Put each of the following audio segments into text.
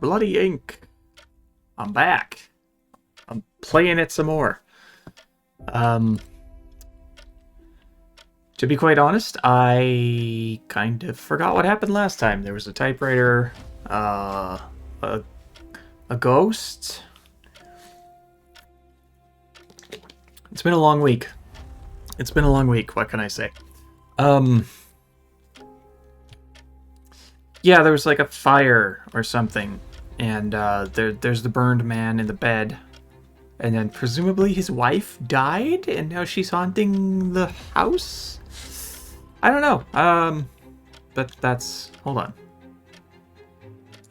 bloody ink. I'm back. I'm playing it some more. To be quite honest, I kind of forgot what happened last time. There was a typewriter, a ghost. It's been a long week. What can I say? Yeah, there was like a fire or something, and there's the burned man in the bed, and then presumably his wife died, and now she's haunting the house. I don't know. But that's... Hold on.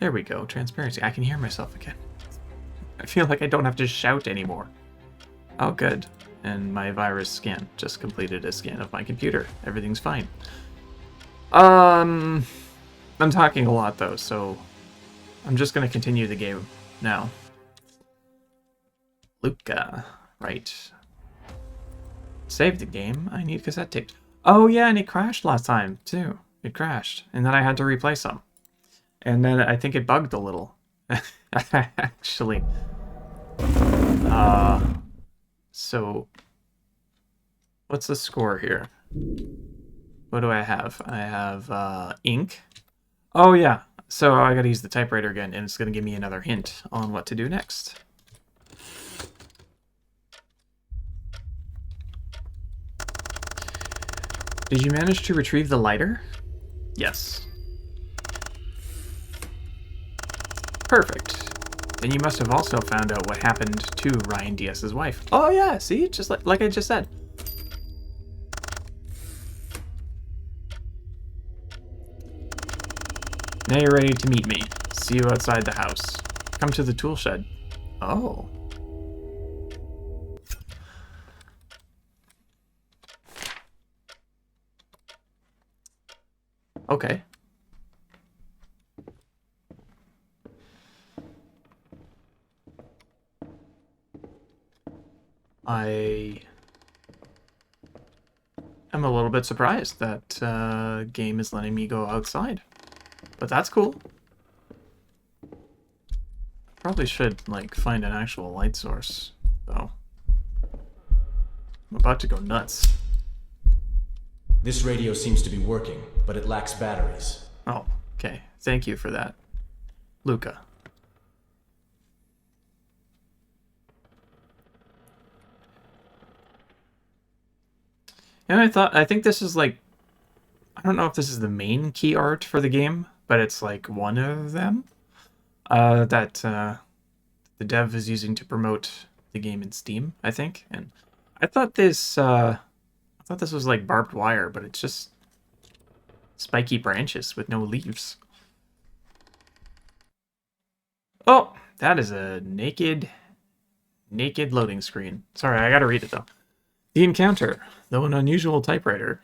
There we go. Transparency. I can hear myself again. I feel like I don't have to shout anymore. Oh, good. And my virus scan just completed a scan of my computer. Everything's fine. I'm talking a lot, though, so I'm just going to continue the game now. Luca. Right. Save the game. I need cassette tape. Oh, yeah, and it crashed last time, too. It crashed. And then I had to replace them. And then I think it bugged a little. Actually. So... What's the score here? What do I have? I have, ink. Oh, yeah. So I gotta use the typewriter again, and it's gonna give me another hint on what to do next. Did you manage to retrieve the lighter? Yes. Perfect. Then you must have also found out what happened to Ryan Diaz's wife. Oh yeah, see? Just like I just said. Now you're ready to meet me. See you outside the house. Come to the tool shed. Oh. Okay. I am a little bit surprised that game is letting me go outside. But that's cool. Probably should, like, find an actual light source, though. I'm about to go nuts. This radio seems to be working, but it lacks batteries. Oh, okay. Thank you for that, Luca. And I think this is like, I don't know if this is the main key art for the game, but it's like one of them that the dev is using to promote the game in Steam, I think. And I thought this was like barbed wire, but it's just spiky branches with no leaves. Oh, that is a naked loading screen. Sorry, I gotta read it though. The encounter. Through an unusual typewriter,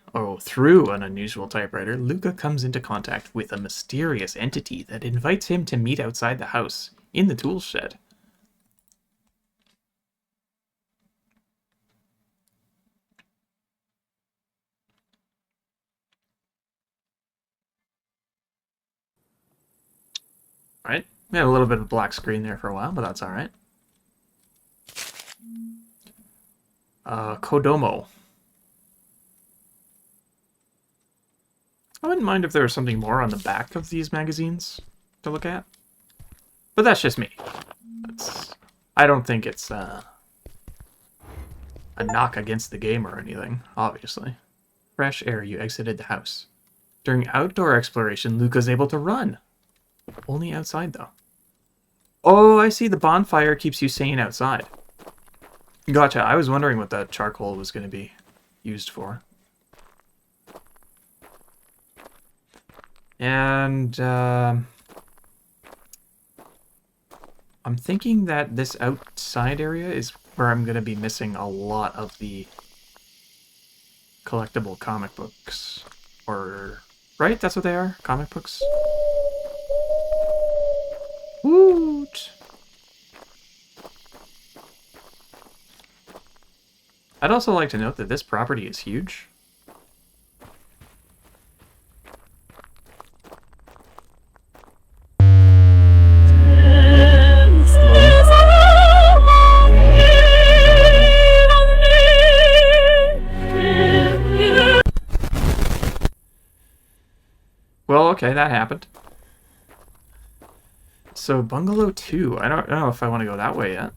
Luca comes into contact with a mysterious entity that invites him to meet outside the house, in the tool shed. Right? We had a little bit of a black screen there for a while, but that's alright. Kodomo. I wouldn't mind if there was something more on the back of these magazines to look at. But that's just me. I don't think it's a knock against the game or anything, obviously. Fresh air, you exited the house. During outdoor exploration, Luca's able to run. Only outside, though. Oh, I see. The bonfire keeps you sane outside. Gotcha. I was wondering what that charcoal was going to be used for. And I'm thinking that this outside area is where I'm going to be missing a lot of the collectible comic books. Or, right? That's what they are? Comic books? Woot! I'd also like to note that this property is huge. Well, okay, that happened. So, Bungalow 2. I don't know if I want to go that way yet.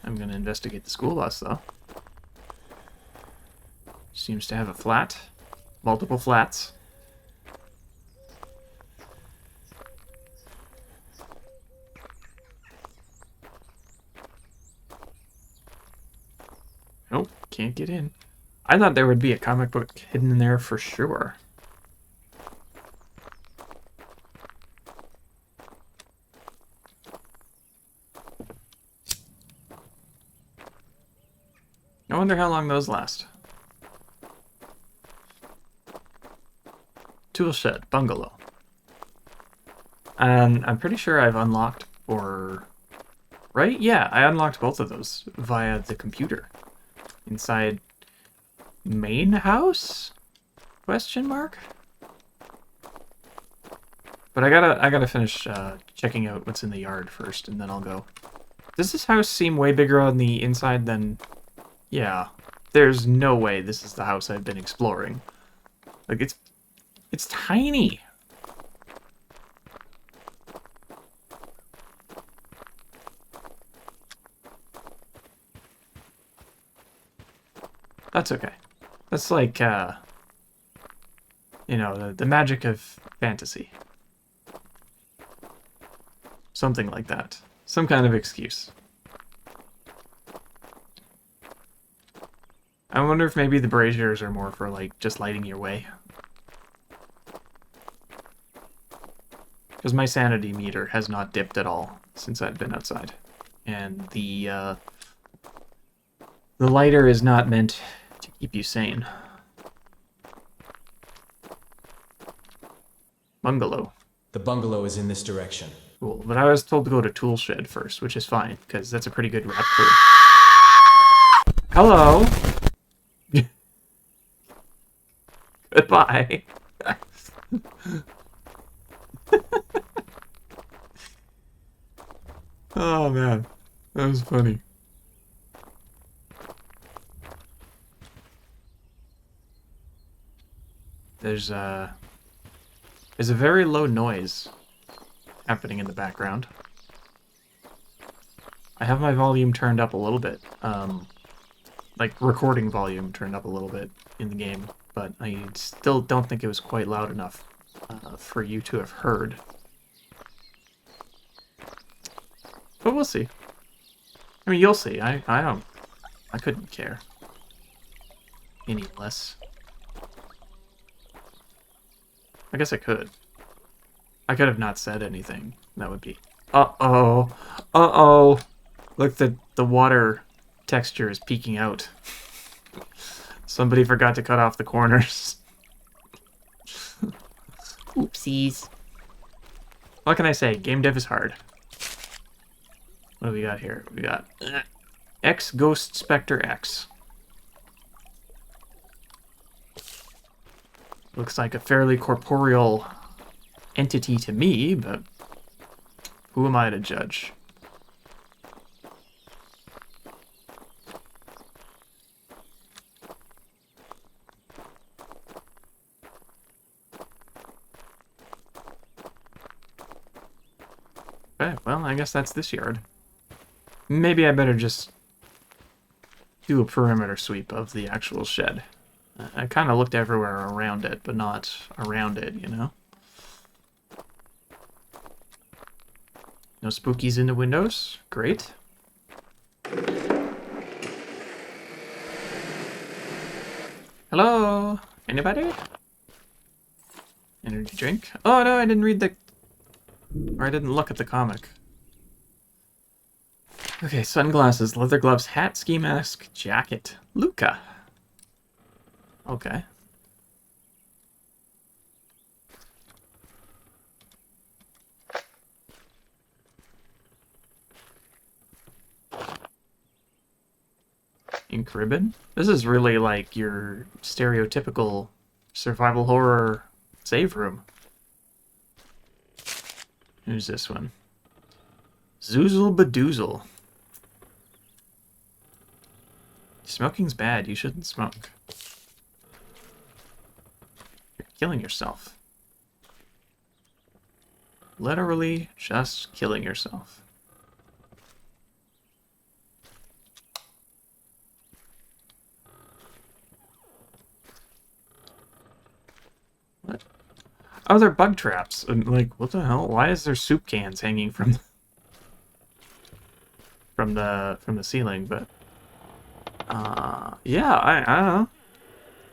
I'm going to investigate the school bus, though. Seems to have a flat. Multiple flats. Nope, can't get in. I thought there would be a comic book hidden in there for sure. I wonder how long those last. Tool shed, bungalow. And I'm pretty sure I've unlocked or... Right? Yeah, I unlocked both of those via the computer. Inside main house? Question mark? But I gotta finish checking out what's in the yard first, and then I'll go. Does this house seem way bigger on the inside than... Yeah. There's no way this is the house I've been exploring. Like, it's tiny. That's okay. That's like, you know, the magic of fantasy. Something like that. Some kind of excuse. I wonder if maybe the braziers are more for, like, just lighting your way. Because my sanity meter has not dipped at all since I've been outside. And the lighter is not meant to keep you sane. Bungalow. The bungalow is in this direction. Cool. But I was told to go to tool shed first, which is fine, because that's a pretty good route through. Hello! Goodbye. Oh man, that was funny. There's a very low noise happening in the background. I have my volume turned up a little bit, like recording volume turned up a little bit in the game, but I still don't think it was quite loud enough for you to have heard. But we'll see. I mean, you'll see. I couldn't care any less. I guess I could. I could have not said anything. That would be... Uh-oh. Uh-oh. Look, the water texture is peeking out. Somebody forgot to cut off the corners. Oopsies. What can I say? Game dev is hard. What do we got here? We got X Ghost Spectre X. Looks like a fairly corporeal entity to me, but who am I to judge? Okay, well, I guess that's this yard. Maybe I better just do a perimeter sweep of the actual shed. I kind of looked everywhere around it, but not around it, you know? No spookies in the windows. Great. Hello? Anybody? Energy drink? Oh no, I didn't read the... Or I didn't look at the comic. Okay, sunglasses, leather gloves, hat, ski mask, jacket. Luca. Okay. Ink ribbon? This is really like your stereotypical survival horror save room. Who's this one? Zoozle Badoozle. Smoking's bad. You shouldn't smoke. killing yourself. Literally just killing yourself. What? Oh, they're bug traps. And like, what the hell? Why is there soup cans hanging from the ceiling? But yeah, I don't know.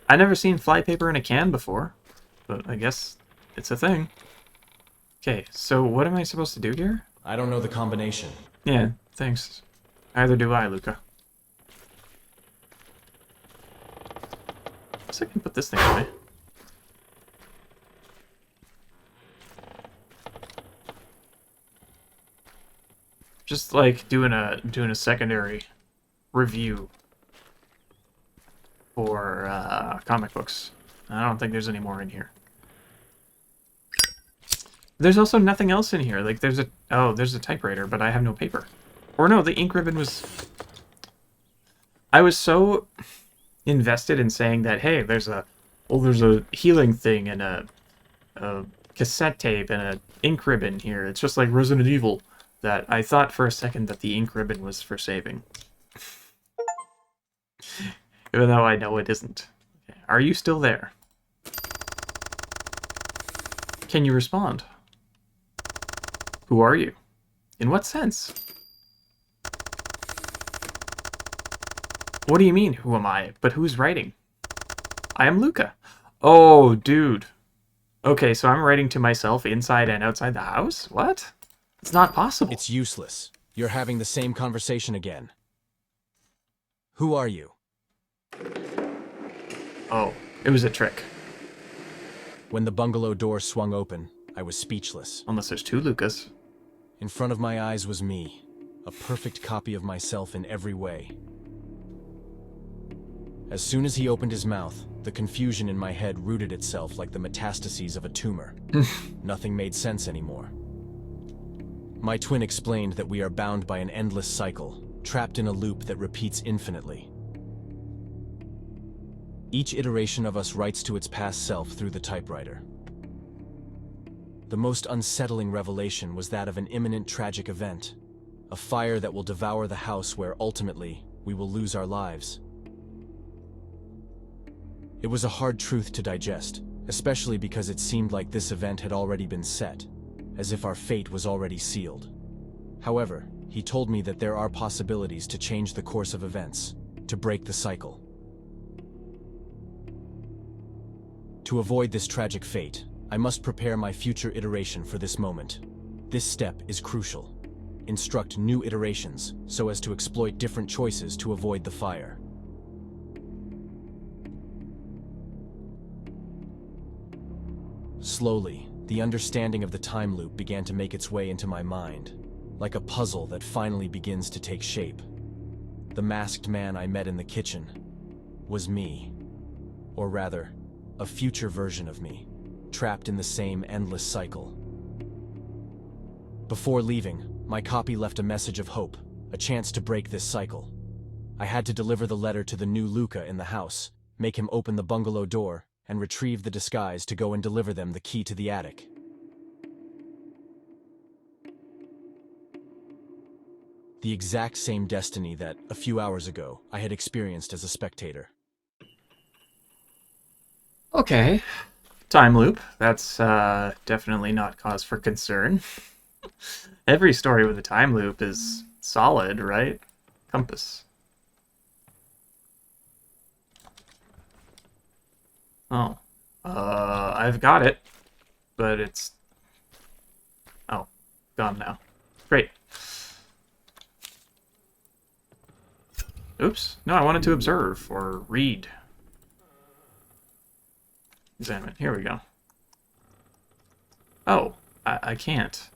I never seen flypaper in a can before, but I guess it's a thing. Okay, so what am I supposed to do here? I don't know the combination. Yeah, thanks. Neither do I, Luca. Guess I can put this thing away. Just like doing a secondary review for comic books. I don't think there's any more in here. There's also nothing else in here. Like there's a typewriter, but I have no paper. Or no, the ink ribbon was. I was so invested in saying that hey, there's a healing thing and a cassette tape and an ink ribbon here. It's just like Resident Evil. That I thought for a second that the ink ribbon was for saving. Even though I know it isn't. Okay. Are you still there? Can you respond? Who are you? In what sense? What do you mean, who am I? But who's writing? I am Luca. Oh, dude. Okay, so I'm writing to myself inside and outside the house? What? It's not possible. It's useless. You're having the same conversation again. Who are you? Oh, it was a trick. When the bungalow door swung open, I was speechless. Unless there's two Lucas. In front of my eyes was me, a perfect copy of myself in every way. As soon as he opened his mouth, the confusion in my head rooted itself like the metastases of a tumor. Nothing made sense anymore. My twin explained that we are bound by an endless cycle, trapped in a loop that repeats infinitely. Each iteration of us writes to its past self through the typewriter. The most unsettling revelation was that of an imminent tragic event, a fire that will devour the house where ultimately we will lose our lives. It was a hard truth to digest, especially because it seemed like this event had already been set, as if our fate was already sealed. However, he told me that there are possibilities to change the course of events, to break the cycle. To avoid this tragic fate, I must prepare my future iteration for this moment. This step is crucial. Instruct new iterations so as to exploit different choices to avoid the fire. Slowly, the understanding of the time loop began to make its way into my mind, like a puzzle that finally begins to take shape. The masked man I met in the kitchen was me, or rather, a future version of me, trapped in the same endless cycle. Before leaving, my copy left a message of hope, a chance to break this cycle. I had to deliver the letter to the new Luca in the house, make him open the bungalow door, and retrieve the disguise to go and deliver them the key to the attic. The exact same destiny that, a few hours ago, I had experienced as a spectator. Okay. Time loop. That's definitely not cause for concern. Every story with a time loop is solid, right? Compass. Oh. I've got it. But it's... Oh. Gone now. Great. Oops. No, I wanted to observe or read. Examine. Here we go. Oh. I can't.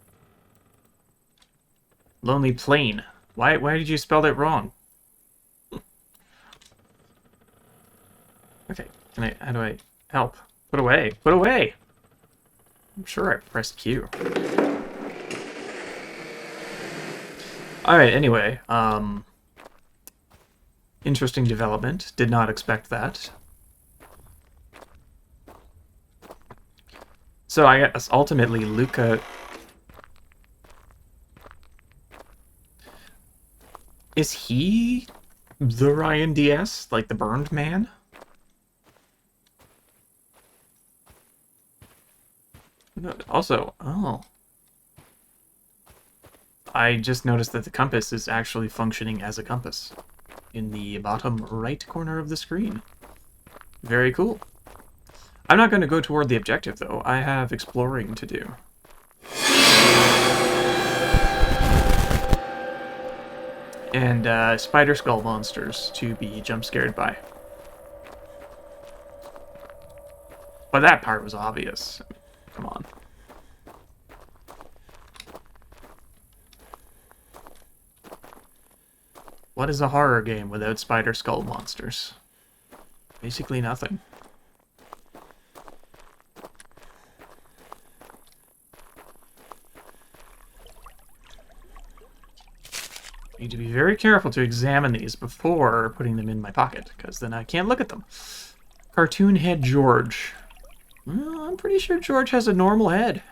Lonely Plain. Why did you spell that wrong? Okay. How do I help? Put away. Put away! I'm sure I pressed Q. Alright, anyway. Interesting development. Did not expect that. So I guess ultimately Luca... Is he the Ryan DS? Like the burned man? No, also, oh. I just noticed that the compass is actually functioning as a compass in the bottom right corner of the screen. Very cool. I'm not going to go toward the objective, though. I have exploring to do. And spider skull monsters to be jump scared by. But that part was obvious. Come on. What is a horror game without spider skull monsters? Basically nothing. Need to be very careful to examine these before putting them in my pocket, because then I can't look at them. Cartoon head George. Well, I'm pretty sure George has a normal head.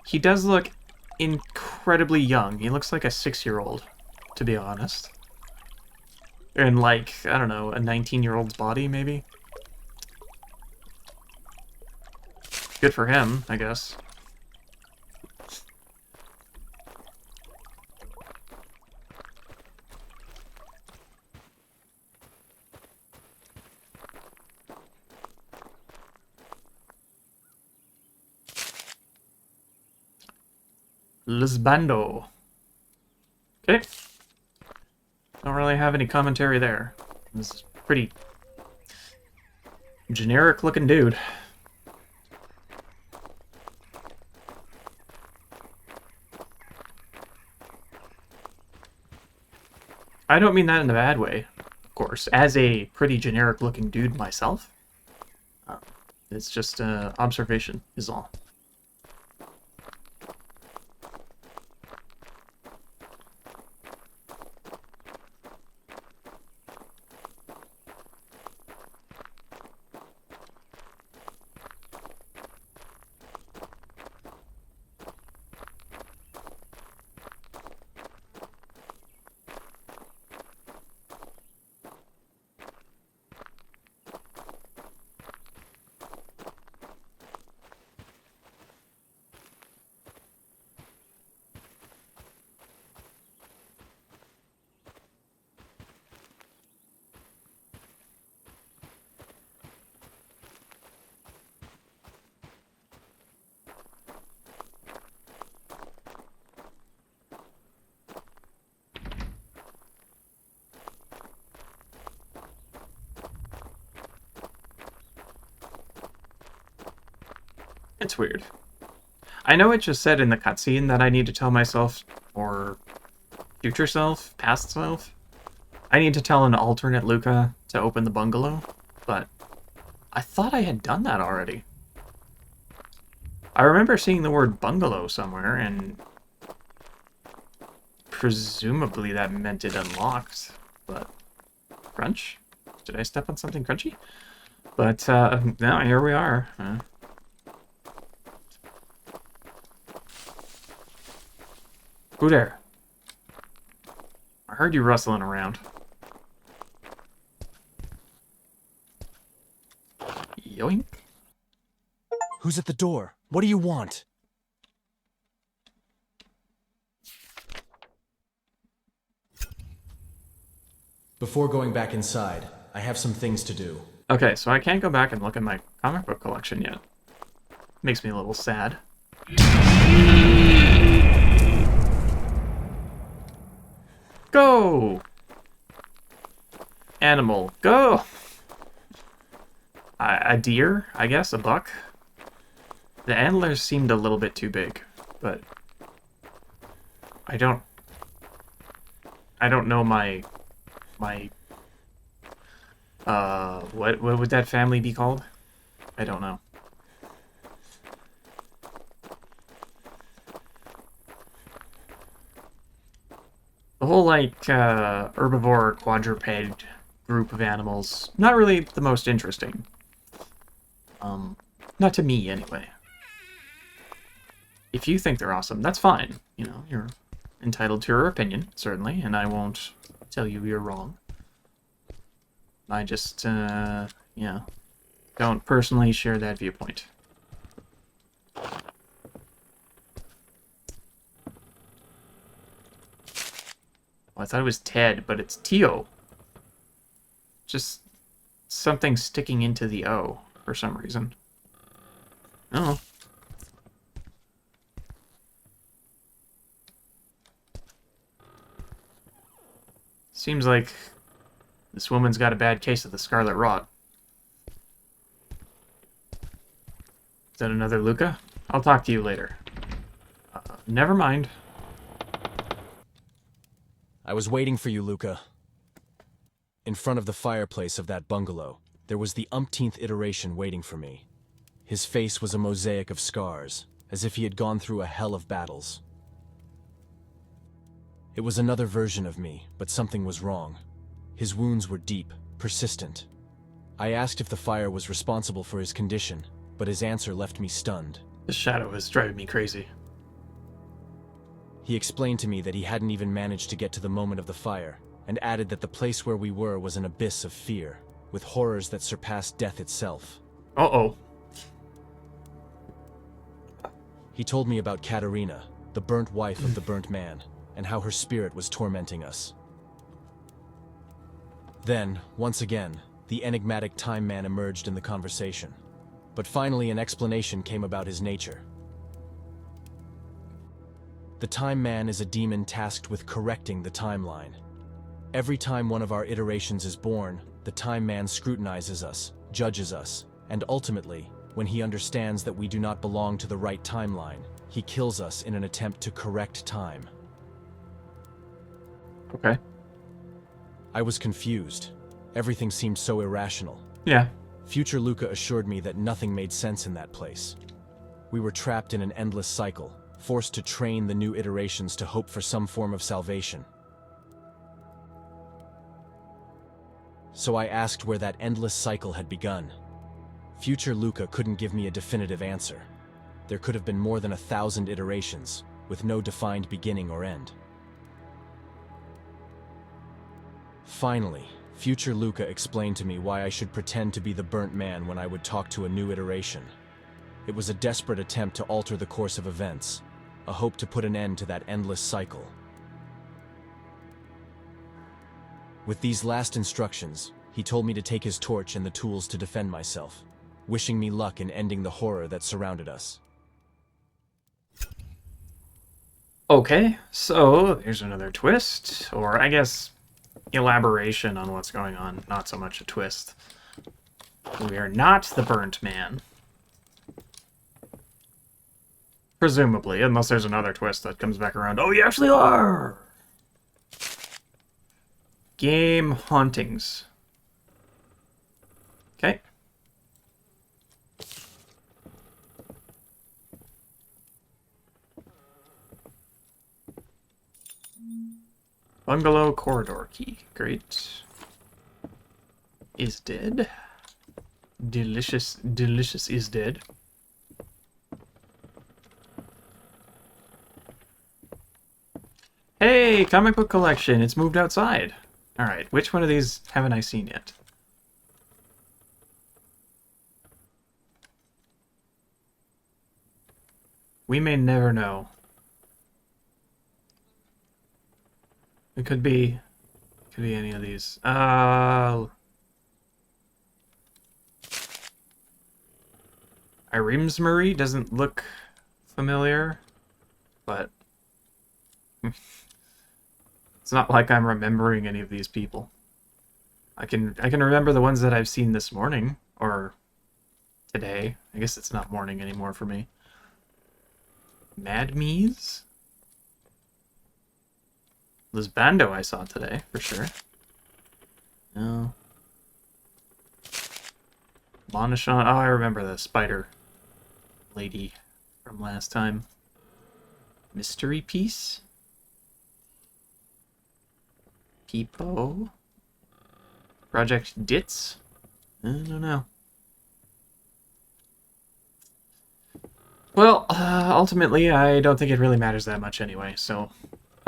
He does look incredibly young. He looks like a 6-year-old, to be honest. In like, I don't know, a 19-year-old's body, maybe? Good for him, I guess. Lisbando. Okay. Don't really have any commentary there. This is pretty generic looking dude. I don't mean that in a bad way, of course. As a pretty generic looking dude myself, it's just observation is all. It's weird. I know it just said in the cutscene that I need to tell myself, or future self, past self, I need to tell an alternate Luca to open the bungalow, but I thought I had done that already. I remember seeing the word bungalow somewhere, and presumably that meant it unlocked, but... Crunch? Did I step on something crunchy? But, now here we are. Who there? I heard you rustling around. Yoink. Who's at the door? What do you want? Before going back inside, I have some things to do. Okay, so I can't go back and look at my comic book collection yet. Makes me a little sad. Go! Animal, go! A deer, I guess, a buck. The antlers seemed a little bit too big, but I don't know my what would that family be called? I don't know. The whole, like, herbivore quadruped group of animals, not really the most interesting. Not to me, anyway. If you think they're awesome, that's fine. You know, you're entitled to your opinion, certainly, and I won't tell you you're wrong. I just, yeah, don't personally share that viewpoint. Well, I thought it was Ted, but it's Tio. Just something sticking into the O for some reason. Oh. Seems like this woman's got a bad case of the scarlet rot. Is that another Luca? I'll talk to you later. Never mind. I was waiting for you, Luca. In front of the fireplace of that bungalow, there was the umpteenth iteration waiting for me. His face was a mosaic of scars, as if he had gone through a hell of battles. It was another version of me, but something was wrong. His wounds were deep, persistent. I asked if the fire was responsible for his condition, but his answer left me stunned. The shadow is driving me crazy. He explained to me that he hadn't even managed to get to the moment of the fire, and added that the place where we were was an abyss of fear, with horrors that surpassed death itself. Uh-oh. He told me about Katerina, the burnt wife of the burnt man, and how her spirit was tormenting us. Then, once again, the enigmatic Time Man emerged in the conversation. But finally an explanation came about his nature. The Time Man is a demon tasked with correcting the timeline. Every time one of our iterations is born, the Time Man scrutinizes us, judges us, and ultimately, when he understands that we do not belong to the right timeline, he kills us in an attempt to correct time. Okay. I was confused. Everything seemed so irrational. Yeah. Future Luca assured me that nothing made sense in that place. We were trapped in an endless cycle, forced to train the new iterations to hope for some form of salvation. So I asked where that endless cycle had begun. Future Luca couldn't give me a definitive answer. There could have been more than 1,000 iterations, with no defined beginning or end. Finally, Future Luca explained to me why I should pretend to be the burnt man when I would talk to a new iteration. It was a desperate attempt to alter the course of events, a hope to put an end to that endless cycle. With these last instructions, he told me to take his torch and the tools to defend myself, wishing me luck in ending the horror that surrounded us. Okay, so there's another twist, or I guess elaboration on what's going on, not so much a twist. We are not the burnt man. Presumably, unless there's another twist that comes back around. Oh, you actually are! Game hauntings. Okay. Bungalow corridor key. Great. Is dead. Delicious, delicious is dead. Hey, comic book collection. It's moved outside. Alright, which one of these haven't I seen yet? We may never know. It could be any of these. Irimsbury doesn't look familiar, but it's not like I'm remembering any of these people. I can remember the ones that I've seen this morning or today. I guess it's not morning anymore for me. Mad Mees? This Bando I saw today, for sure. No. Monishon. Oh, I remember the spider lady from last time. Mystery Piece? Peepo? Project Ditz? I don't know. Well, ultimately, I don't think it really matters that much anyway, so...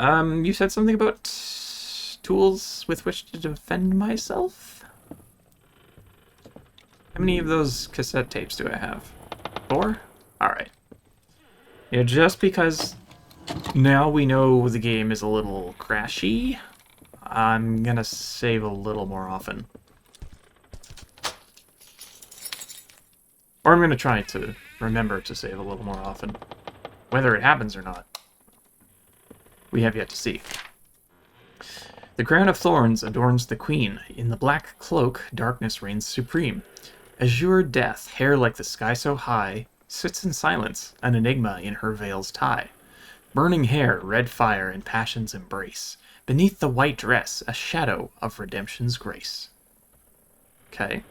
you said something about tools with which to defend myself? How many of those cassette tapes do I have? 4? Alright. Yeah, just because now we know the game is a little crashy, I'm gonna save a little more often. Or I'm gonna try to remember to save a little more often. Whether it happens or not, we have yet to see. The crown of thorns adorns the queen. In the black cloak, darkness reigns supreme. Azure death, hair like the sky so high, sits in silence, an enigma in her veil's tie. Burning hair, red fire, and passion's embrace. Beneath the white dress, a shadow of redemption's grace. Okay.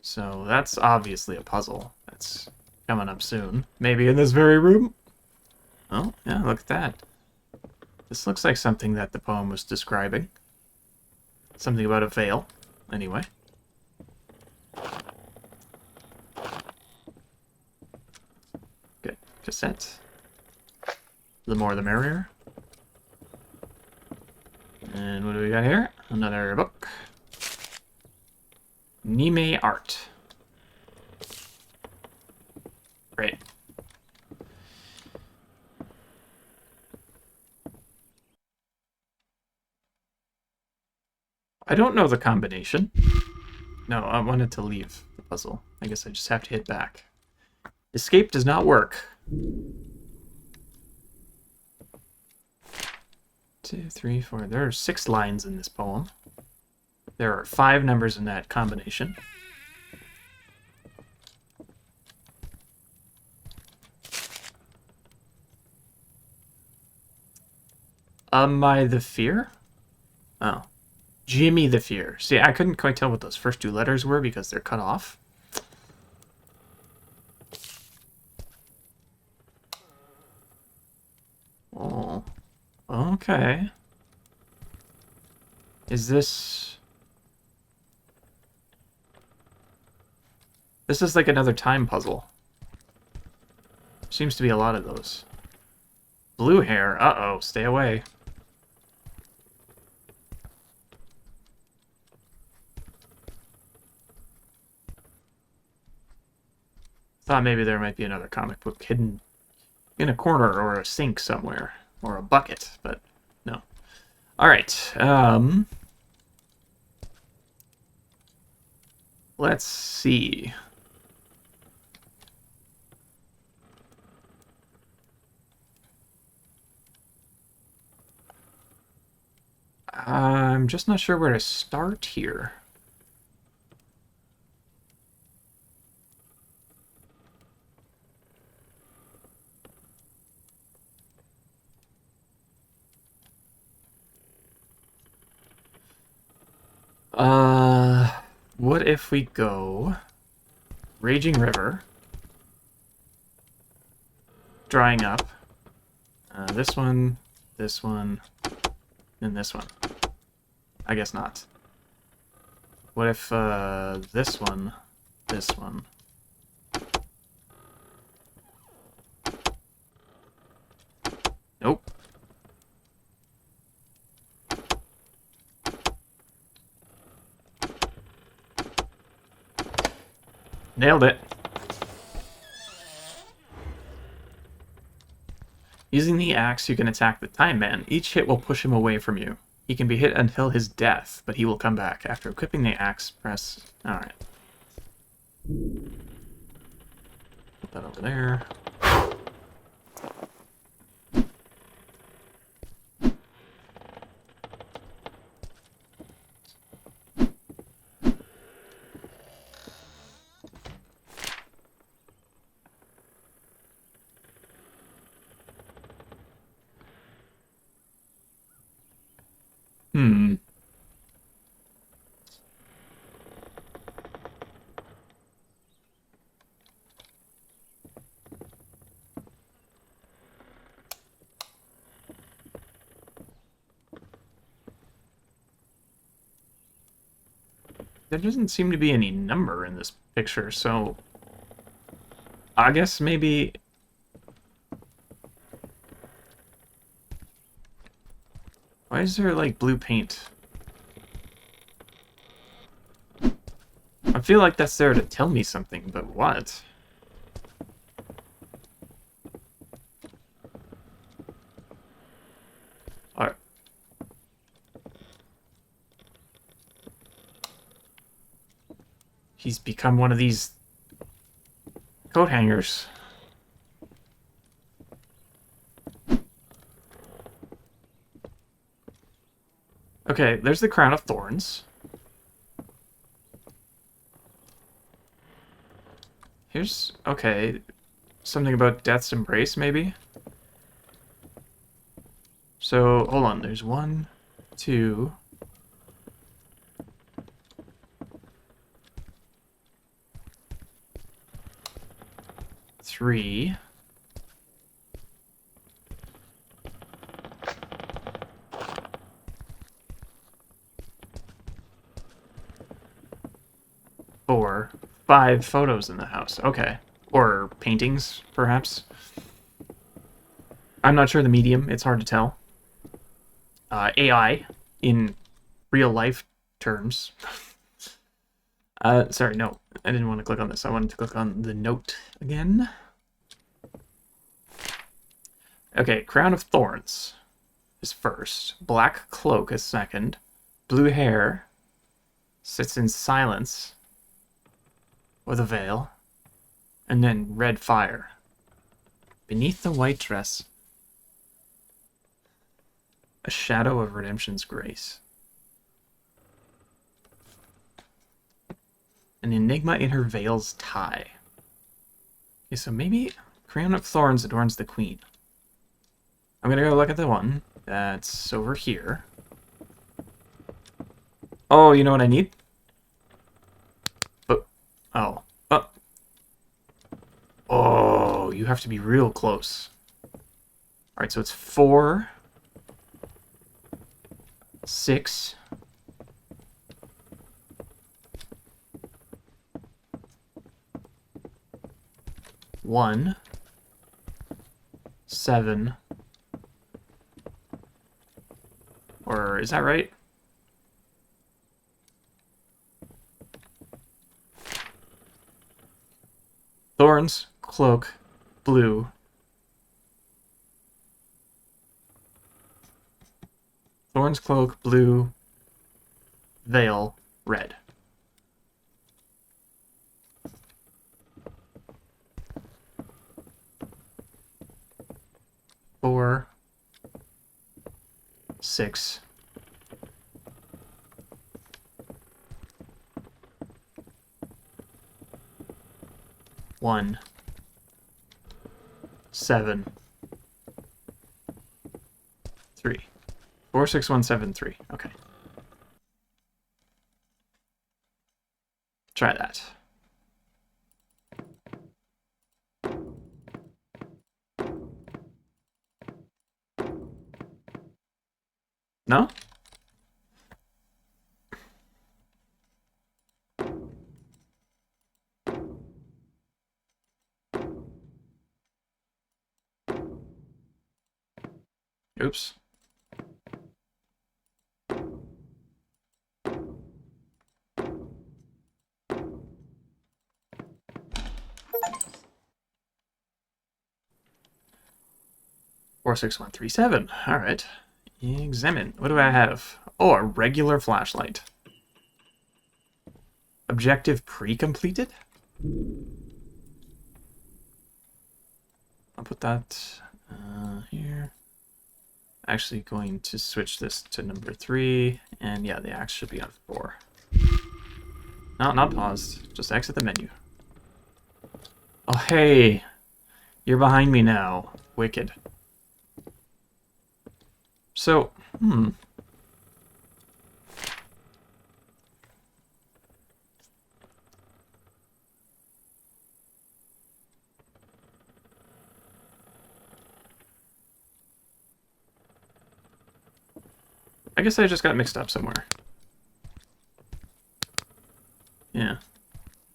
So that's obviously a puzzle. That's coming up soon. Maybe in this very room? Oh, yeah, look at that. This looks like something that the poem was describing. Something about a veil, anyway. Good. Cassette. The more the merrier. And what do we got here? Another book. Nime Art. Great. I don't know the combination. No, I wanted to leave the puzzle. I guess I just have to hit back. Escape does not work. 2, 3, 4. There are 6 lines in this poem. There are 5 numbers in that combination. Am I the Fear? Oh. Jimmy the Fear. See, I couldn't quite tell what those first 2 letters were because they're cut off. Oh. Okay. Is this... This is like another time puzzle. Seems to be a lot of those. Blue hair. Uh-oh. Stay away. Thought maybe there might be another comic book hidden in a corner or a sink somewhere. Or a bucket, but no. Alright, let's see. I'm just not sure where to start here. What if we go Raging River, drying up, this one, and this one. I guess not. What if, this one, this one? Nope. Nailed it. Using the axe, you can attack the Time Man. Each hit will push him away from you. He can be hit until his death, but he will come back. After equipping the axe, press... Alright. Put that over there. Hmm. There doesn't seem to be any number in this picture, so I guess maybe... Why is there, like, blue paint? I feel like that's there to tell me something, but what? Alright. He's become one of these coat hangers. Okay, there's the crown of thorns. Here's... okay. Something about death's embrace, maybe? So, hold on. There's 1, 2... 3... 4... 5 photos in the house. Okay. Or paintings, perhaps. I'm not sure the medium. It's hard to tell. AI, in real life terms. Sorry, no. I didn't want to click on this. I wanted to click on the note again. Okay, Crown of Thorns is first. Black Cloak is second. Blue Hair sits in silence with a veil. And then Red Fire. Beneath the white dress, a shadow of redemption's grace. An enigma in her veil's tie. Okay, so maybe Crown of Thorns adorns the queen. I'm gonna go look at the one that's over here. Oh, you know what I need? Oh. Oh. Oh. Oh, you have to be real close. Alright, so it's 4... 6... 1... 7... Or is that right? Thorns, cloak, blue. Thorns, cloak, blue, veil, red. Four, 6. 1, 7, 3. 4, 6, 1, 7, 3. Okay. Try that. No? Oops. Four, 6, 1, 3, 7. All right. Examine. What do I have? Oh, a regular flashlight. Objective pre-completed? I'll put that here. Actually going to switch this to number 3. And yeah, the axe should be on 4. No, not paused. Just exit the menu. Oh, hey. You're behind me now. Wicked. So, I guess I just got mixed up somewhere. Yeah.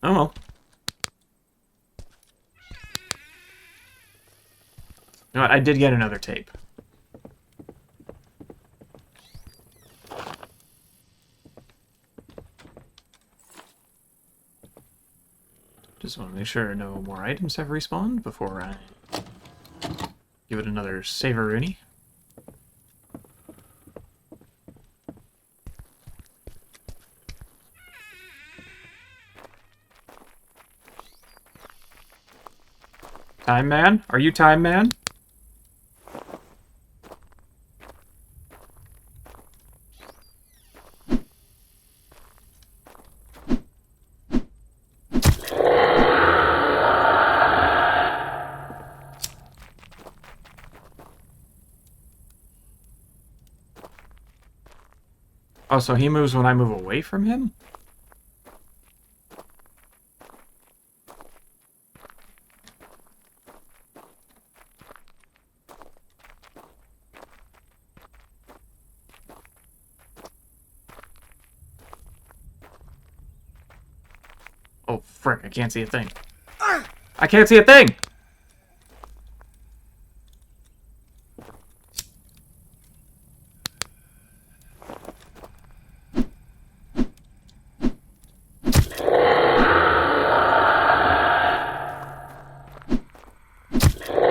Oh well. You know what? I did get another tape. Just want to make sure no more items have respawned before I give it another save-a-rooney. Time Man? Are you Time Man? Oh, so he moves when I move away from him? Oh, frick, I can't see a thing. I can't see a thing!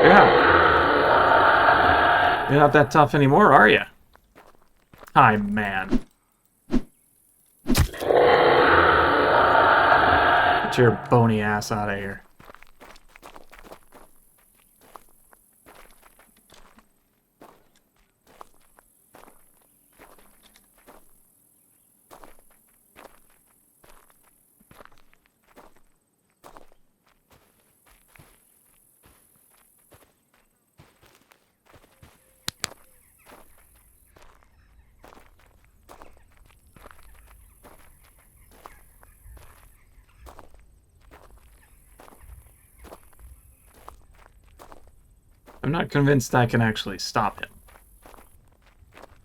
Yeah. You're not that tough anymore, are you? Time Man. Get your bony ass out of here. I'm not convinced I can actually stop him.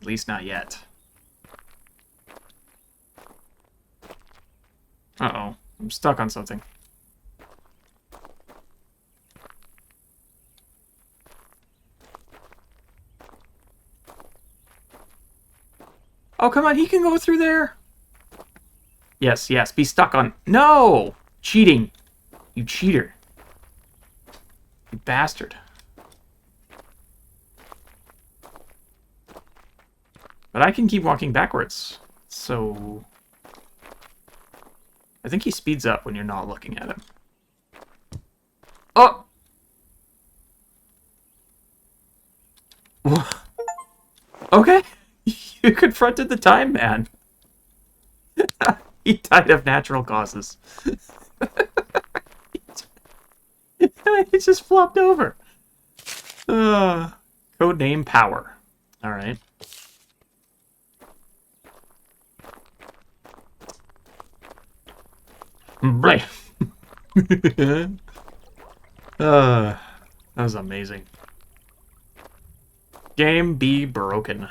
At least not yet. Uh-oh. I'm stuck on something. Oh, come on, he can go through there! Yes, yes, be stuck on... No! Cheating! You cheater. You bastard. But I can keep walking backwards, so... I think he speeds up when you're not looking at him. Oh! Okay. You confronted the Time Man. He died of natural causes. He just flopped over. Codename Power. Alright. Bleh. That was amazing. Game be broken.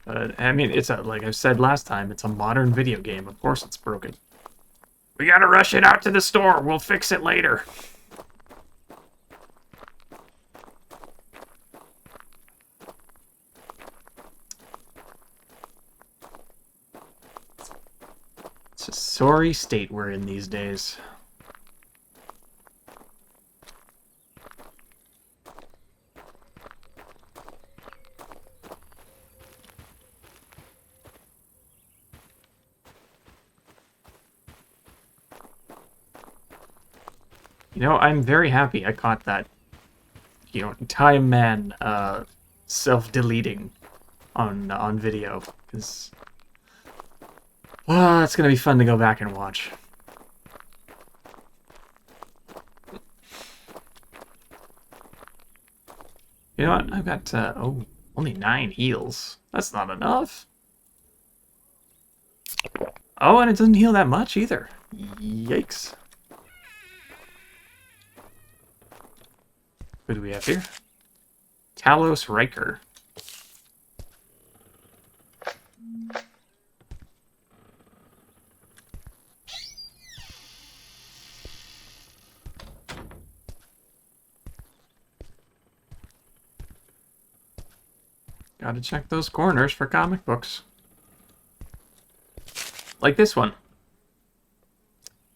I mean, it's a, like I said last time, it's a modern video game. Of course it's broken. We gotta rush it out to the store. We'll fix it later. It's a sorry state we're in these days. You know, I'm very happy I caught that, you know, Time Man self-deleting on video, because it's gonna be fun to go back and watch. You know what? I've got only 9 heals. That's not enough. Oh, and it doesn't heal that much either. Yikes. Who do we have here? Talos Riker. Gotta check those corners for comic books. Like this one.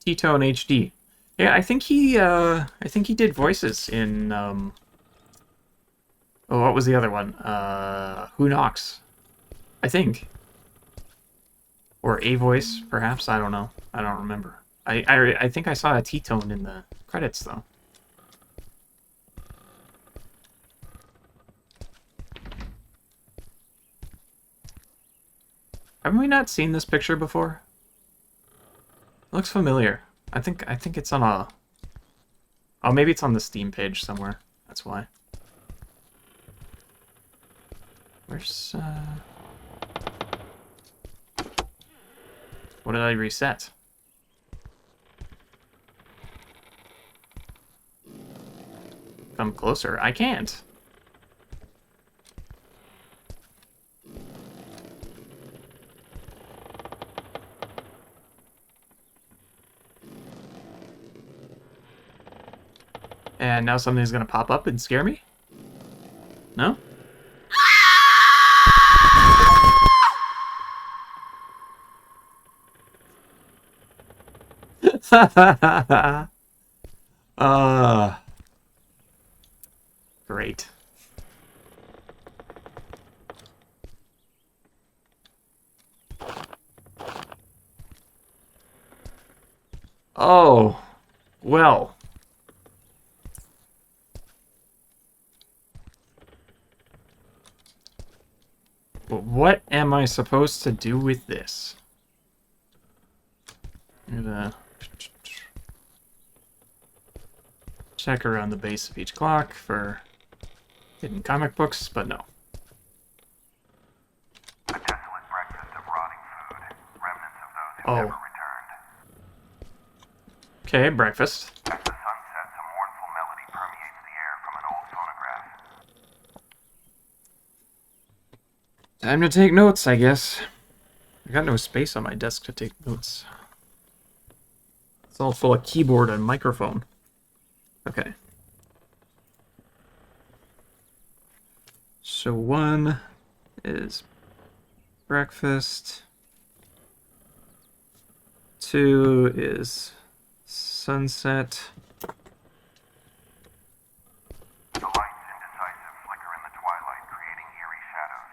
T-Tone HD. Yeah, I think he did voices in, oh, what was the other one? Who Knocks? I think. Or A Voice, perhaps? I don't know. I don't remember. I think I saw a T-Tone in the credits, though. Haven't we not seen this picture before? It looks familiar. I think it's on a... Oh, maybe it's on the Steam page somewhere. That's why. Where's, What did I reset? Come closer. I can't. And now something's gonna pop up and scare me? No? Great. Oh, well. What am I supposed to do with this? I'm gonna check around the base of each clock for hidden comic books, but no. A desolate breakfast of rotting food, remnants of those who Oh. never returned. Okay, breakfast. As the sun sets, a mournful melody permeates the air from an old phonograph. Time to take notes, I guess. I got no space on my desk to take notes. It's all full of keyboard and microphone. Okay. So 1 is breakfast. 2 is sunset. The lights indecisive flicker in the twilight, creating eerie shadows.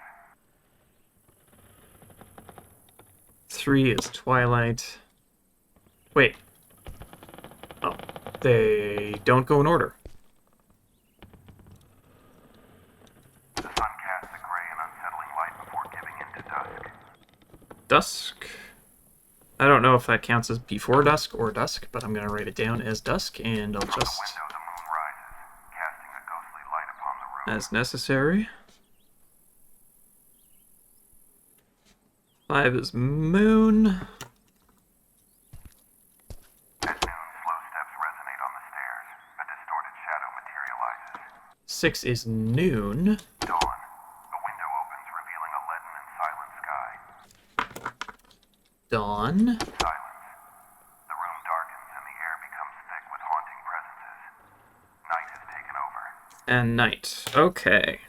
3 is twilight. Wait. Oh, they don't go in order. The sun casts a gray and unsettling light before giving in to dusk. Dusk. I don't know if that counts as before dusk or dusk, but I'm going to write it down as dusk, and I'll From the just... window, the moon rises, casting a ghostly light upon the room. as necessary. 5 is moon. At noon, slow steps resonate on the stairs. A distorted shadow materializes. 6 is noon. Dawn. A window opens, revealing a leaden and silent sky. Dawn. Silence. The room darkens and the air becomes thick with haunting presences. Night has taken over. And night. Okay.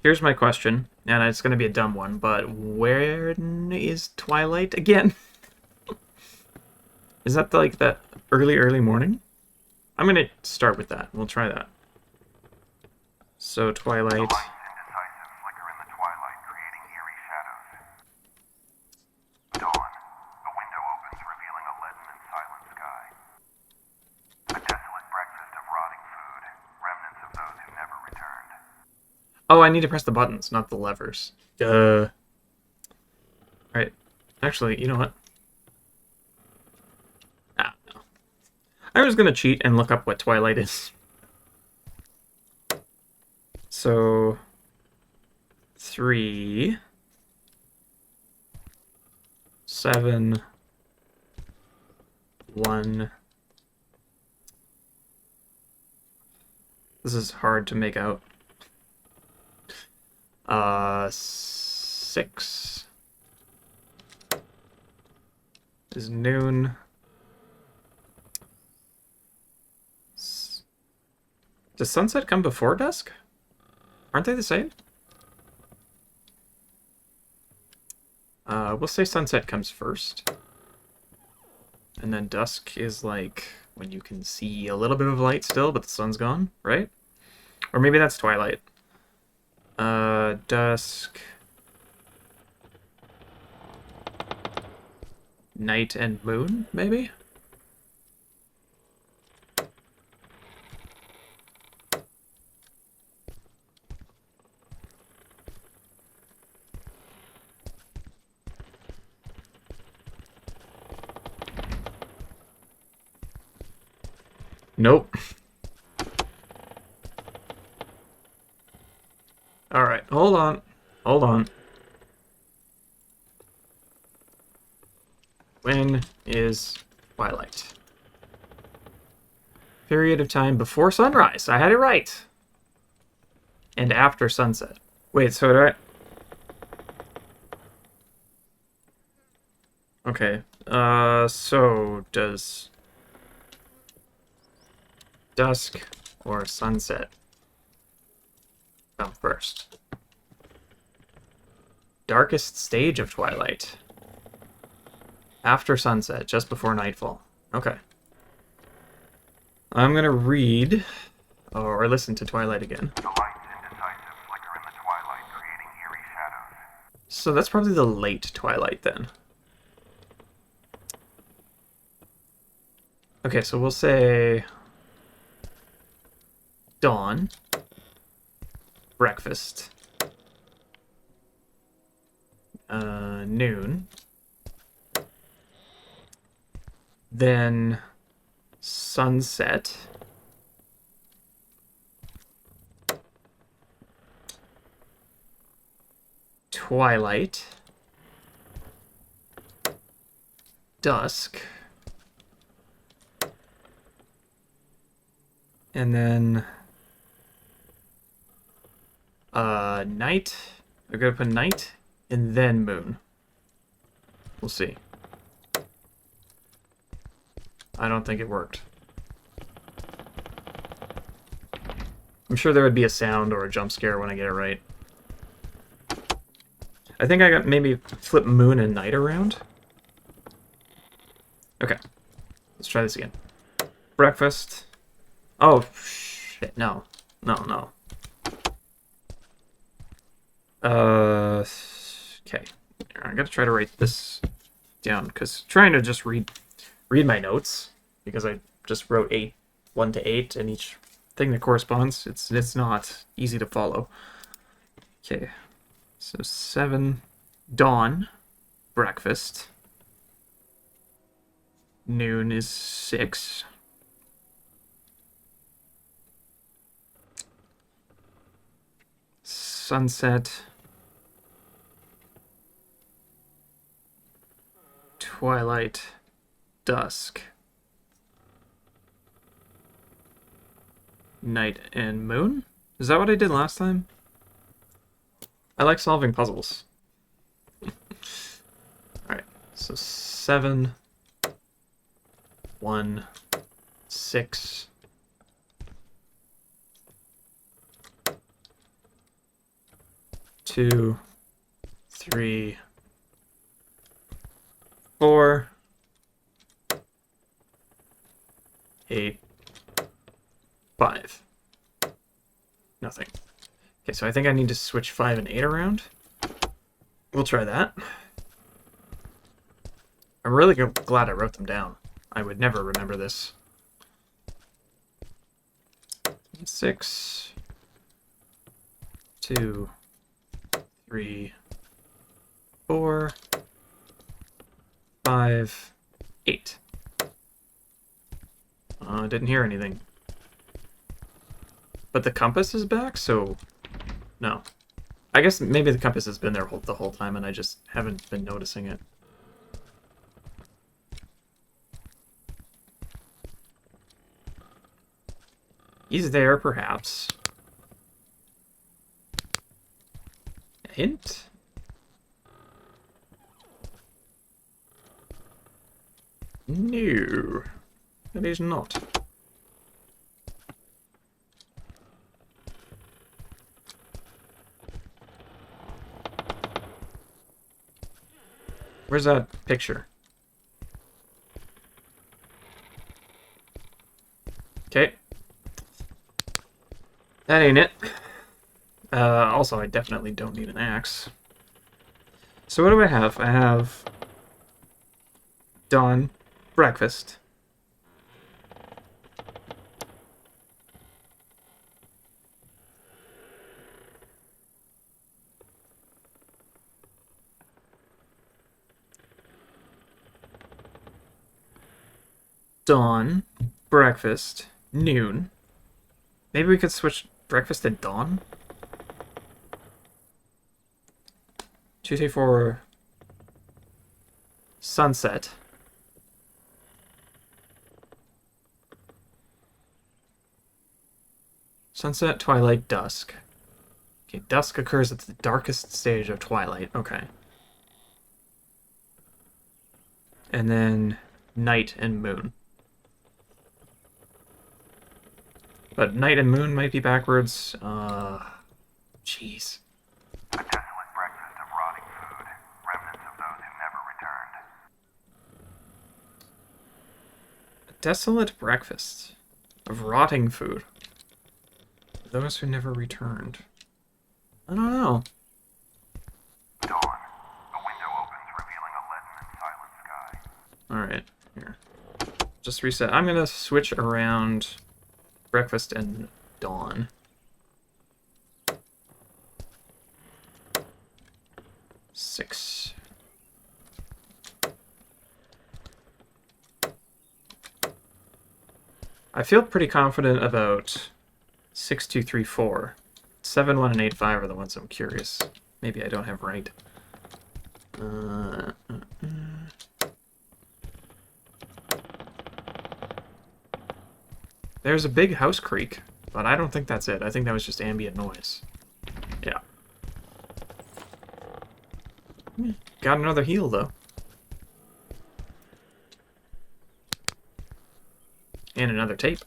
Here's my question, and it's going to be a dumb one, but where is Twilight again? Is that like that early morning? I'm going to start with that. We'll try that. So Twilight. The lights indecisive flicker in the twilight, creating eerie shadows. Dawn. A window opens, revealing a leaden and silent sky. A desolate breakfast of rotting food, remnants of those who never returned. Oh, I need to press the buttons, not the levers. Duh. Right. Actually, you know what? Ah, no. I was gonna cheat and look up what Twilight is. So... 3... 7... 1... This is hard to make out. 6... is noon. Does sunset come before dusk? Aren't they the same? We'll say sunset comes first. And then dusk is like when you can see a little bit of light still, but the sun's gone, right? Or maybe that's twilight. Dusk. Night and moon, maybe? Nope. Alright, hold on. Hold on. When is twilight? Period of time before sunrise. I had it right. And after sunset. Wait, so did I... Okay. So does dusk or sunset come first? Darkest stage of twilight. After sunset, just before nightfall. Okay. I'm gonna read or listen to Twilight again. The light's indecisive flicker in the twilight, creating eerie shadows. So that's probably the late Twilight then. Okay, so we'll say dawn, breakfast, noon, then sunset, twilight, dusk, and then night. I'm gonna put night and then moon. We'll see. I don't think it worked. I'm sure there would be a sound or a jump scare when I get it right. I think I got maybe flip moon and night around. Okay. Let's try this again. Breakfast. Oh, shit. No. No, no. Okay. I gotta try to write this down, because trying to just read my notes, because I just wrote 1 to 8, and each thing that corresponds, it's not easy to follow. Okay. So 7, dawn, breakfast. Noon is 6. Sunset. Twilight. Dusk. Night and moon? Is that what I did last time? I like solving puzzles. Alright, so 7, 1, 6, 2, 3, 4, 8, 5. Nothing. Okay, so I think I need to switch 5 and 8 around. We'll try that. I'm really glad I wrote them down. I would never remember this. 6, 2, 3, 4, 5, 8. I didn't hear anything. But the compass is back, so no. I guess maybe the compass has been there the whole time and I just haven't been noticing it. He's there, perhaps. A hint? No, it is not. Where's that picture? Okay. That ain't it. Also, I definitely don't need an axe. So what do I have? I have dawn, breakfast. Dawn, breakfast, noon. Maybe we could switch breakfast to dawn? Tuesday for sunset. Sunset, twilight, dusk. Okay, dusk occurs at the darkest stage of twilight. Okay. And then night and moon. But night and moon might be backwards. Jeez. A desolate breakfast of rotting food, remnants of those who never returned. A desolate breakfast of rotting food. Those who never returned. I don't know. Dawn. A window opens, revealing a leaden and silent sky. Alright, here. Just reset. I'm gonna switch around breakfast and dawn. Six. I feel pretty confident about 6234. 71 and 85 are the ones I'm curious. Maybe I don't have right. There's a big house creak, but I don't think that's it. I think that was just ambient noise. Yeah. Got another heal, though. And another tape.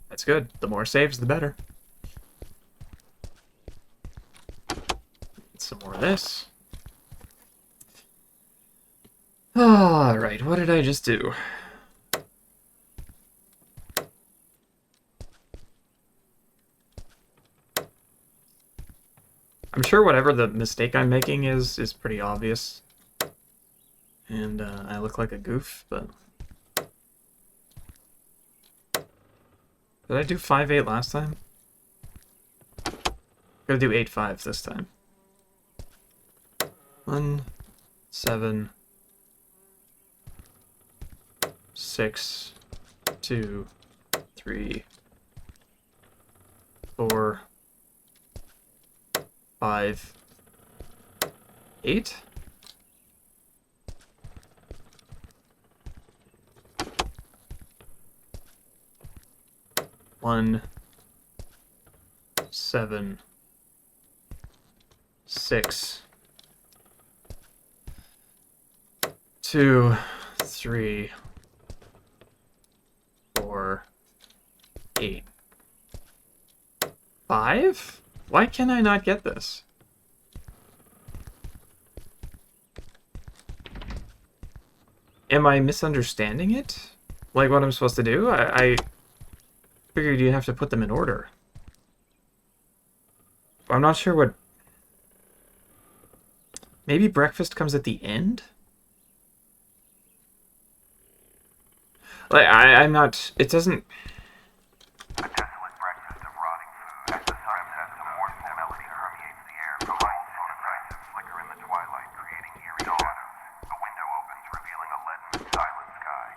That's good. The more saves, the better. Some more of this. Alright, what did I just do? I'm sure whatever the mistake I'm making is pretty obvious. And I look like a goof, but... Did I do 5-8 last time? Gotta do 8-5 this time. 1, 7, 6, 2, 3, 4, 5, 8. One, 7, 6, 2, 3, 4, 8. 5? Why can I not get this? Am I misunderstanding it? Like what I'm supposed to do? I figured you'd have to put them in order. I'm not sure what... Maybe breakfast comes at the end? Like, I'm not... It doesn't... A desolate breakfast of rotting food. As the sunset, the mournful melody permeates the air. The lights on a crisis flicker in the twilight, creating eerie shadows. A window opens, revealing a leaden and silent sky.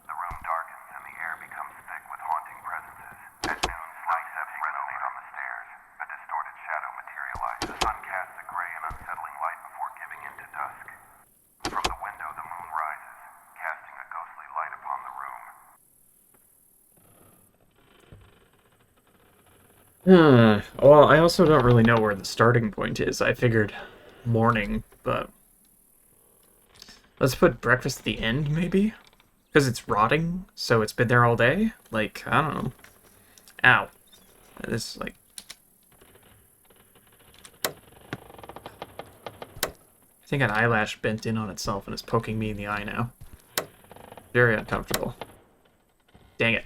The room darkens and the air becomes thick with haunting presences. At noon, slight steps resonate on the stairs. A distorted shadow materializes. The sun casts a gray and unsettling light before giving in to dusk. From the window, the moon rises, casting a ghostly light upon the room. Well, I also don't really know where the starting point is. I figured morning, but... Let's put breakfast at the end, maybe? Because it's rotting, so it's been there all day? Like, I don't know. Ow. This, like... I think an eyelash bent in on itself and is poking me in the eye now. Very uncomfortable. Dang it.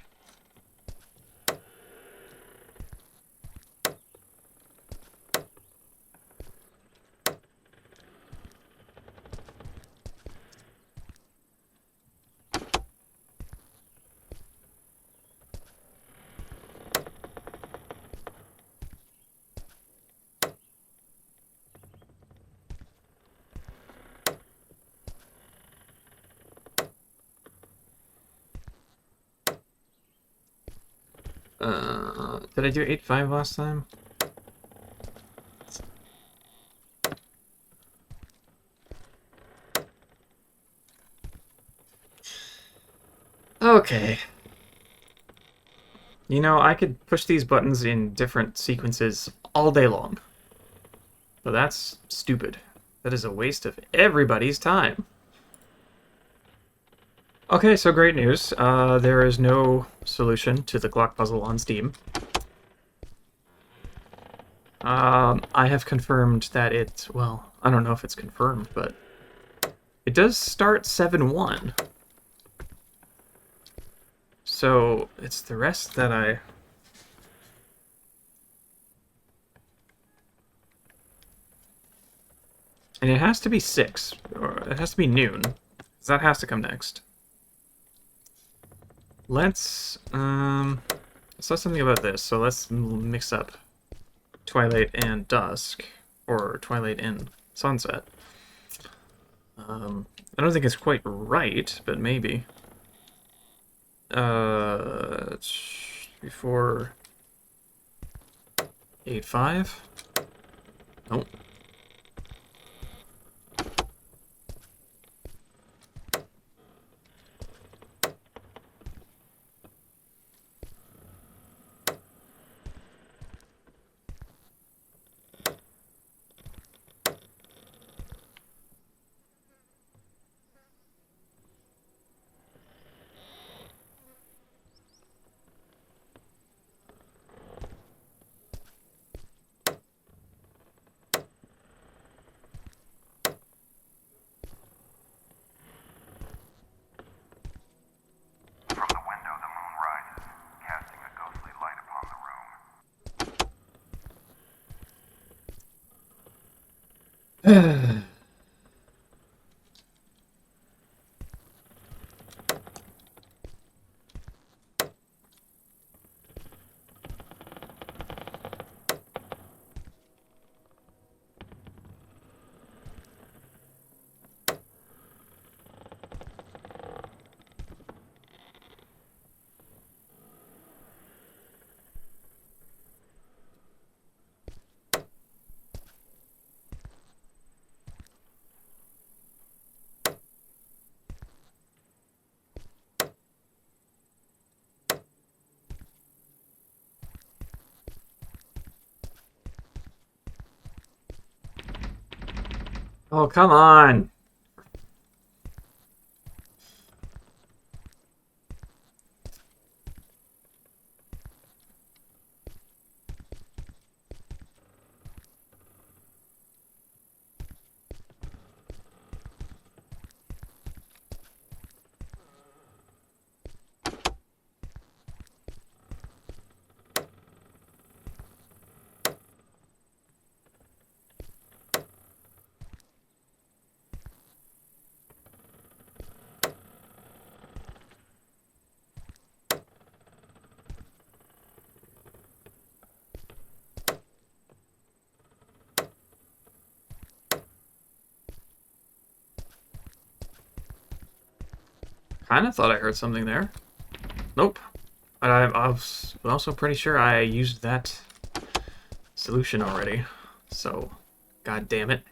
Did I do 8-5 last time? Okay. You know, I could push these buttons in different sequences all day long. But that's stupid. That is a waste of everybody's time. Okay, so great news. There is no solution to the clock puzzle on Steam. I have confirmed that it... Well, I don't know if it's confirmed, but... It does start 7-1. So, it's the rest that I... And it has to be 6, or it has to be noon, because that has to come next. Let's saw something about this, so let's mix up Twilight and Dusk, or Twilight and Sunset. I don't think it's quite right, but maybe. It's before 8-5? Nope. From the window, the moon rises, casting a ghostly light upon the room. Oh, come on! Kinda thought I heard something there. Nope. I was also pretty sure I used that solution already. So, god damn it.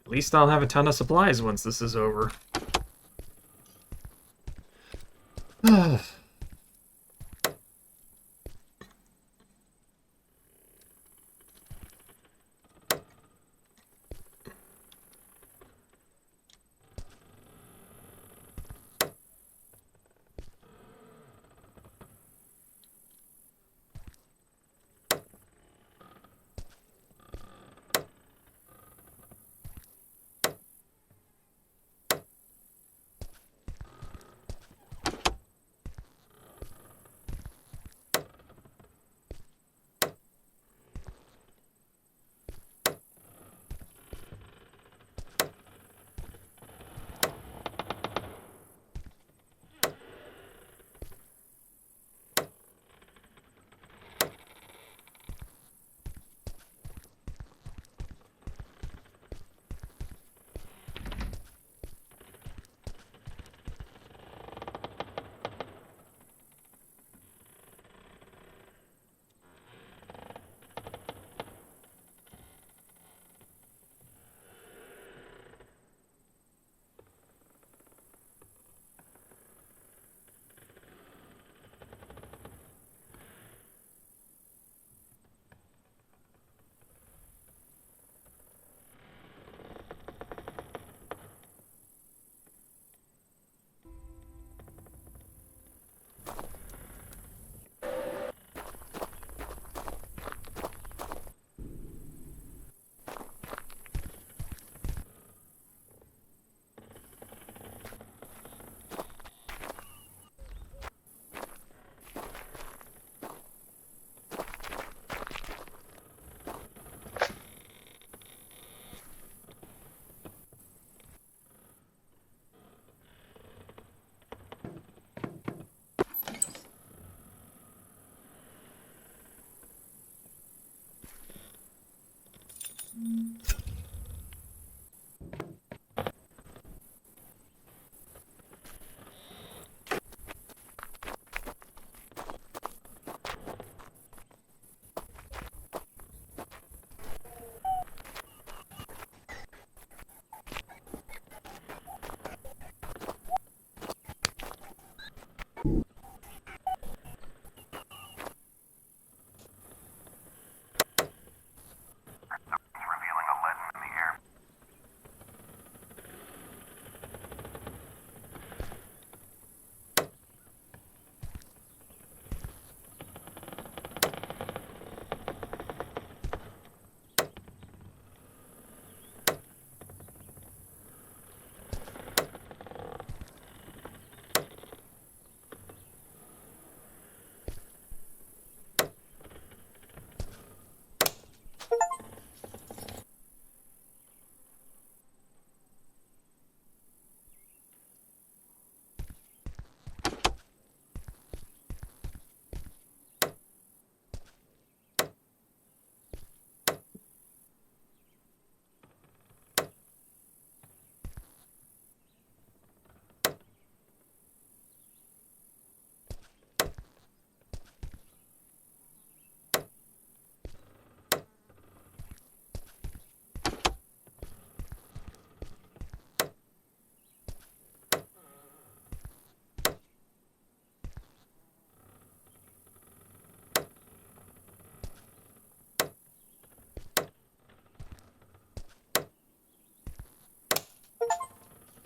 At least I'll have a ton of supplies once this is over.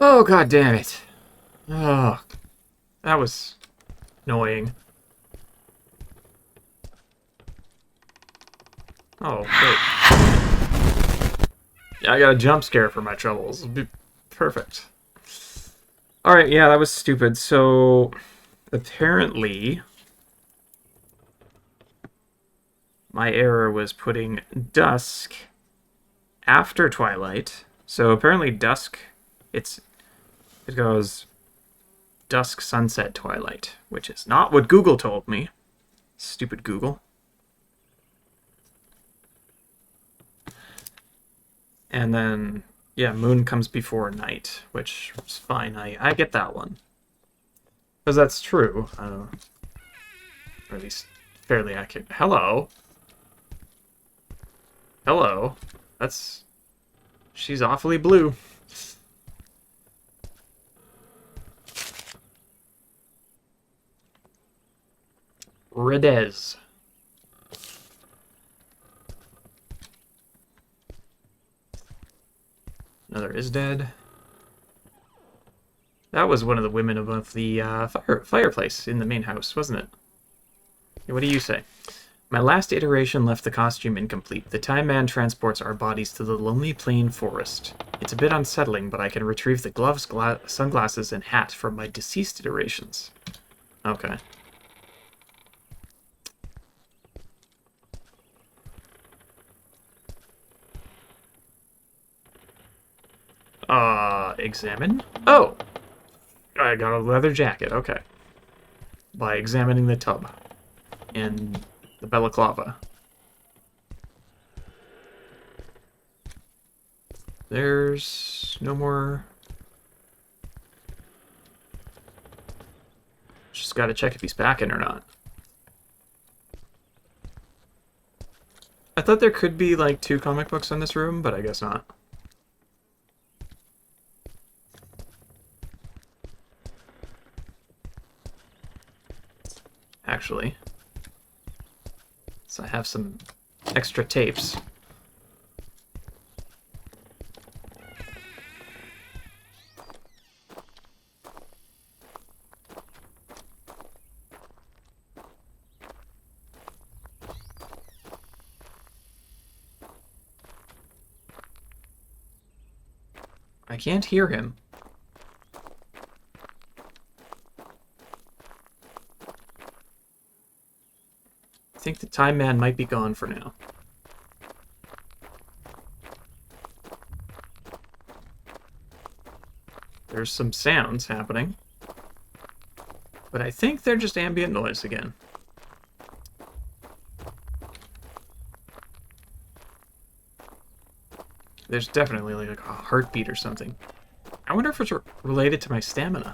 Oh, god damn it. Oh, that was annoying. Oh, wait. Yeah, I got a jump scare for my troubles. It'll be perfect. Alright, yeah, that was stupid. So, apparently, my error was putting dusk after twilight. So apparently dusk, it goes dusk, sunset, twilight, which is not what Google told me. Stupid Google. And then, yeah, moon comes before night, which is fine. I get that one. Because that's true. Or at least fairly accurate. Hello. Hello. That's... She's awfully blue. Redez. Another is dead. That was one of the women above the fireplace in the main house, wasn't it? Yeah, what do you say? My last iteration left the costume incomplete. The Time Man transports our bodies to the lonely plain forest. It's a bit unsettling, but I can retrieve the gloves, sunglasses, and hat from my deceased iterations. Okay. Examine? Oh! I got a leather jacket, okay. By examining the tub. And the balaclava. There's no more... Just gotta check if he's back in or not. I thought there could be, like, 2 comic books in this room, but I guess not. Actually. So I have some extra tapes. I can't hear him. I think the Time Man might be gone for now. There's some sounds happening. But I think they're just ambient noise again. There's definitely like a heartbeat or something. I wonder if it's related to my stamina.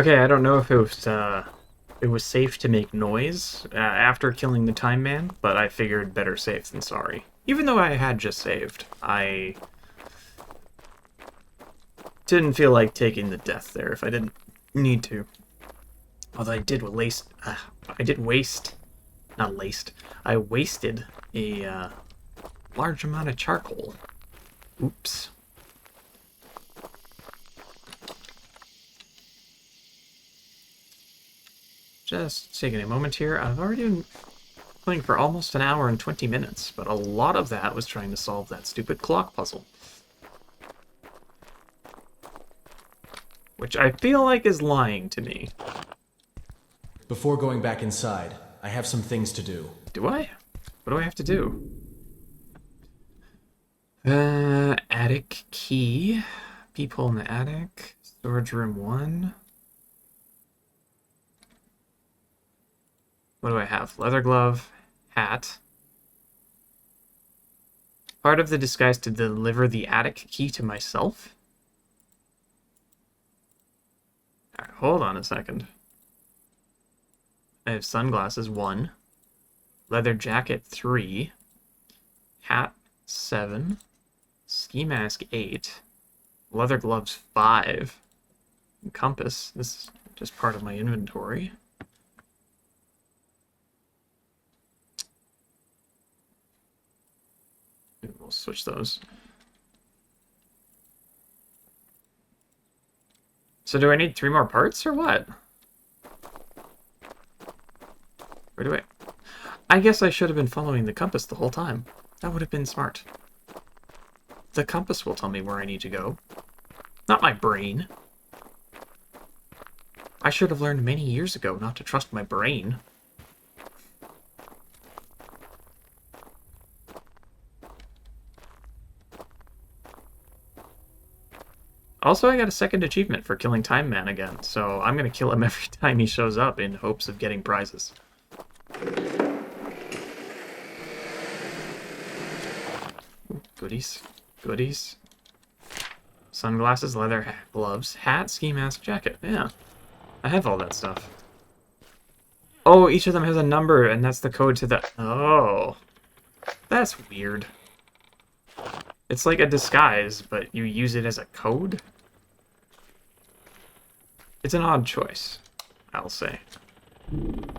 Okay, I don't know if it was safe to make noise after killing the Time Man, but I figured better safe than sorry. Even though I had just saved, I didn't feel like taking the death there if I didn't need to. Although I did waste, not laced, I wasted a large amount of charcoal. Oops. Just taking a moment here. I've already been playing for almost an hour and 20 minutes, but a lot of that was trying to solve that stupid clock puzzle. Which I feel like is lying to me. Before going back inside, I have some things to do. Do I? What do I have to do? Attic key. Peephole in the attic. Storage room 1. What do I have? Leather glove. Hat. Part of the disguise to deliver the attic key to myself? Alright, hold on a second. I have sunglasses 1. Leather jacket 3. Hat 7. Ski mask 8. Leather gloves 5. Compass. This is just part of my inventory. We'll switch those. So do I need 3 more parts or what? Where do I guess I should have been following the compass the whole time. That would have been smart. The compass will tell me where I need to go. Not my brain. I should have learned many years ago not to trust my brain. Also, I got a second achievement for killing Time Man again, so I'm gonna kill him every time he shows up in hopes of getting prizes. Ooh, goodies. Goodies. Sunglasses, leather gloves, hat, ski mask, jacket. Yeah, I have all that stuff. Oh, each of them has a number, and that's the code to the... Oh. That's weird. It's like a disguise, but you use it as a code? It's an odd choice, I'll say.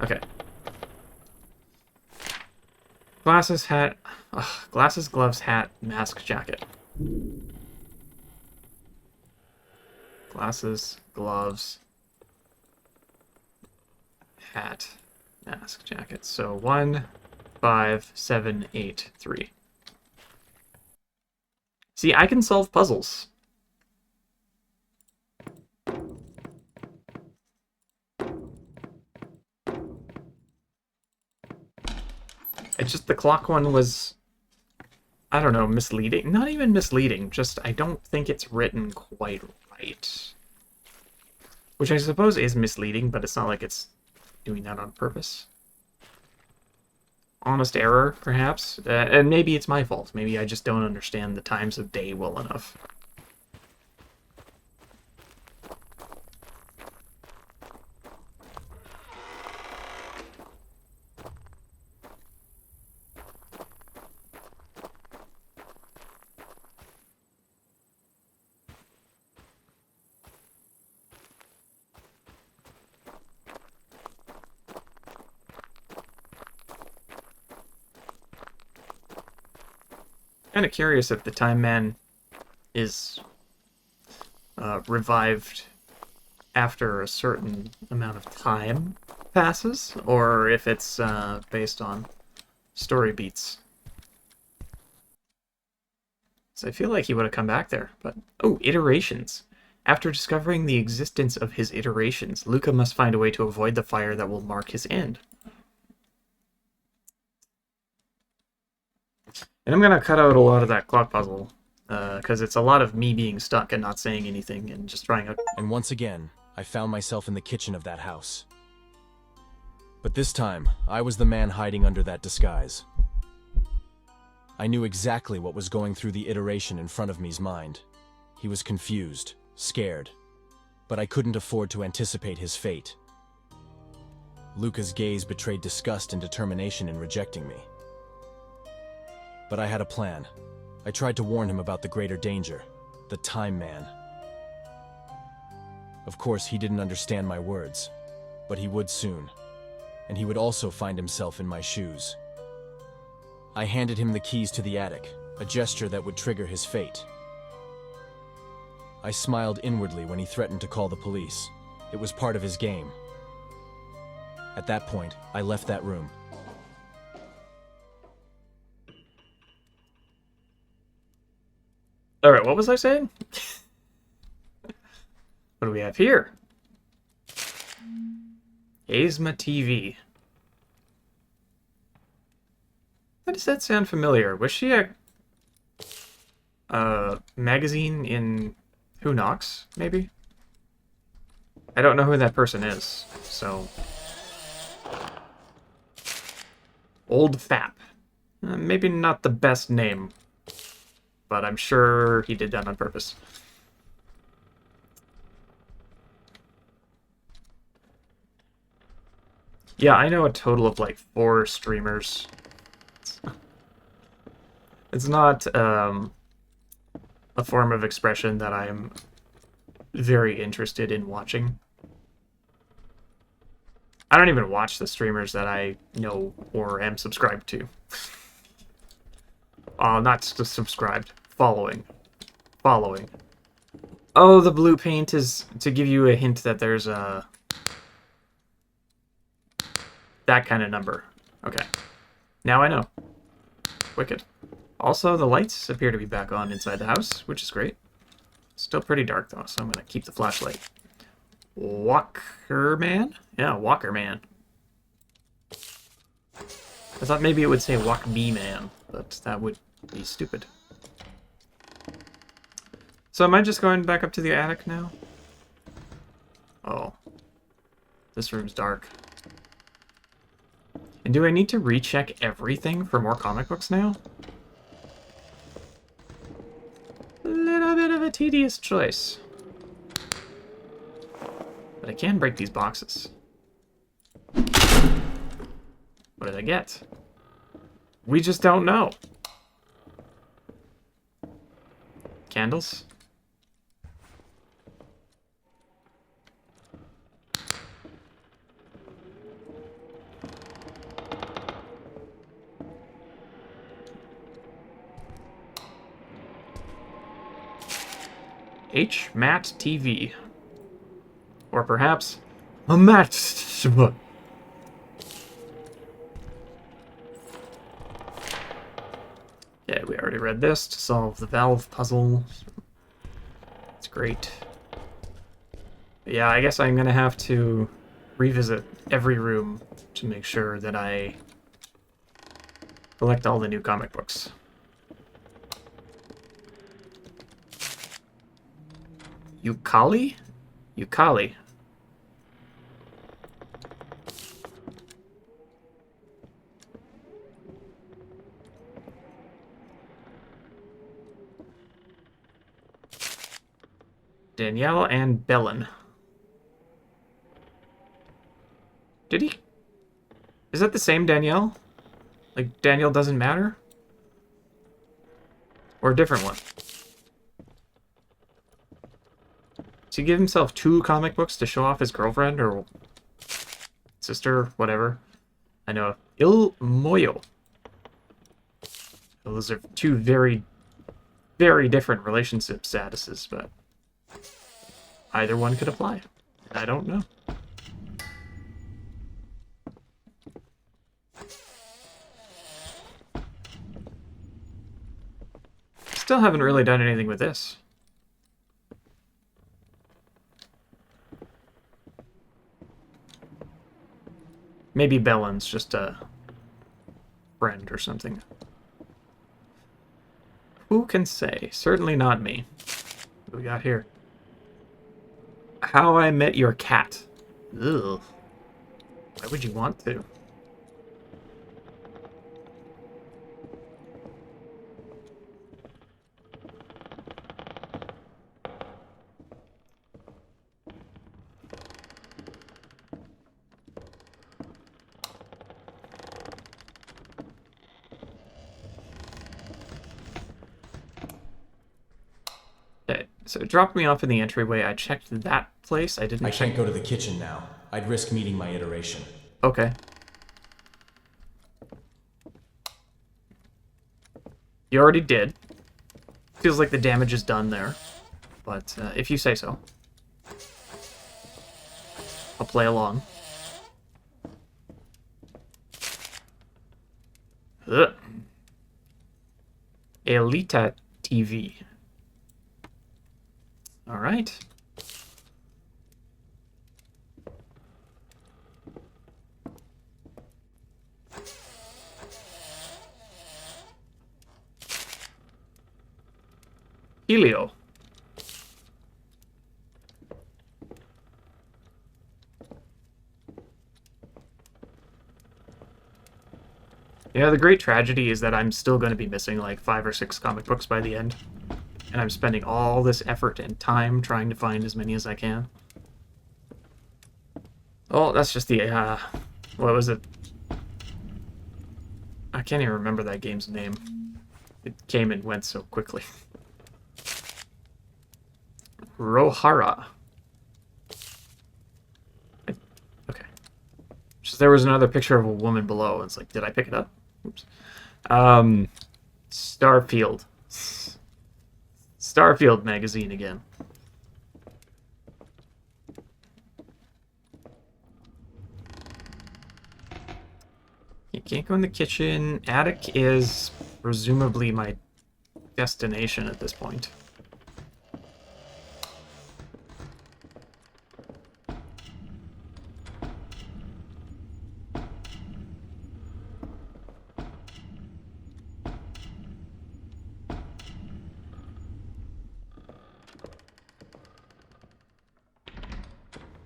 Okay. Glasses, hat... Ugh, glasses, gloves, hat, mask, jacket. Glasses, gloves, hat, mask, jacket. So 1, 5, 7, 8, 3. See, I can solve puzzles. It's just the clock one was, I don't know, misleading. Not even misleading, just I don't think it's written quite right. Which I suppose is misleading, but it's not like it's doing that on purpose. Honest error, perhaps. And maybe it's my fault. Maybe I just don't understand the times of day well enough. Kind of curious if the Time Man is revived after a certain amount of time passes, or if it's based on story beats. So I feel like he would have come back there, but... Oh, iterations. After discovering the existence of his iterations, Luca must find a way to avoid the fire that will mark his end. And I'm gonna cut out a lot of that clock puzzle, because it's a lot of me being stuck and not saying anything and just trying out... And once again, I found myself in the kitchen of that house. But this time, I was the man hiding under that disguise. I knew exactly what was going through the iteration in front of me's mind. He was confused, scared, but I couldn't afford to anticipate his fate. Luca's gaze betrayed disgust and determination in rejecting me. But I had a plan. I tried to warn him about the greater danger, the Time Man. Of course, he didn't understand my words, but he would soon, and he would also find himself in my shoes. I handed him the keys to the attic, a gesture that would trigger his fate. I smiled inwardly when he threatened to call the police. It was part of his game. At that point, I left that room. Alright, what was I saying? What do we have here? Asma TV. Why does that sound familiar? Was she a magazine in Who Knocks, maybe? I don't know who that person is, so... Old Fap. Maybe not the best name, but I'm sure he did that on purpose. Yeah, I know a total of like 4 streamers. It's not a form of expression that I'm very interested in watching. I don't even watch the streamers that I know or am subscribed to. Not subscribed. Following. Following. Oh, the blue paint is to give you a hint that there's a... that kind of number. Okay. Now I know. Wicked. Also, the lights appear to be back on inside the house, which is great. Still pretty dark, though, so I'm going to keep the flashlight. Walker Man? Yeah, Walker Man. I thought maybe it would say Walk Me Man, but that would be stupid. So am I just going back up to the attic now? Oh. This room's dark. And do I need to recheck everything for more comic books now? A little bit of a tedious choice. But I can break these boxes. What did I get? We just don't know. Candles? H-Mat TV. Or perhaps a mat. Yeah, we already read this to solve the valve puzzle. It's great. But yeah, I guess I'm gonna have to revisit every room to make sure that I collect all the new comic books. Yukali? Yukali. Danielle and Bellin. Did he? Is that the same Danielle? Like, Danielle doesn't matter? Or a different one? Does he give himself 2 comic books to show off his girlfriend or sister, whatever? I know. Il Moyo. Those are 2 very, very different relationship statuses, but either one could apply. I don't know. Still haven't really done anything with this. Maybe Bellin's just a friend or something. Who can say? Certainly not me. What do we got here? How I Met Your Cat. Ugh. Why would you want to? So it dropped me off in the entryway. I checked that place. I didn't I check... can't go to the kitchen now. I'd risk meeting my iteration. Okay. You already did. Feels like the damage is done there. But if you say so. I'll play along. Ugh. Elita TV. All right. Helio. Yeah, the great tragedy is that I'm still going to be missing like 5 or 6 comic books by the end. And I'm spending all this effort and time trying to find as many as I can. Oh, that's just the, what was it? I can't even remember that game's name. It came and went so quickly. Rohara. Okay. Just there was another picture of a woman below. And it's like, did I pick it up? Oops. Starfield. Starfield magazine again. You can't go in the kitchen. Attic is presumably my destination at this point.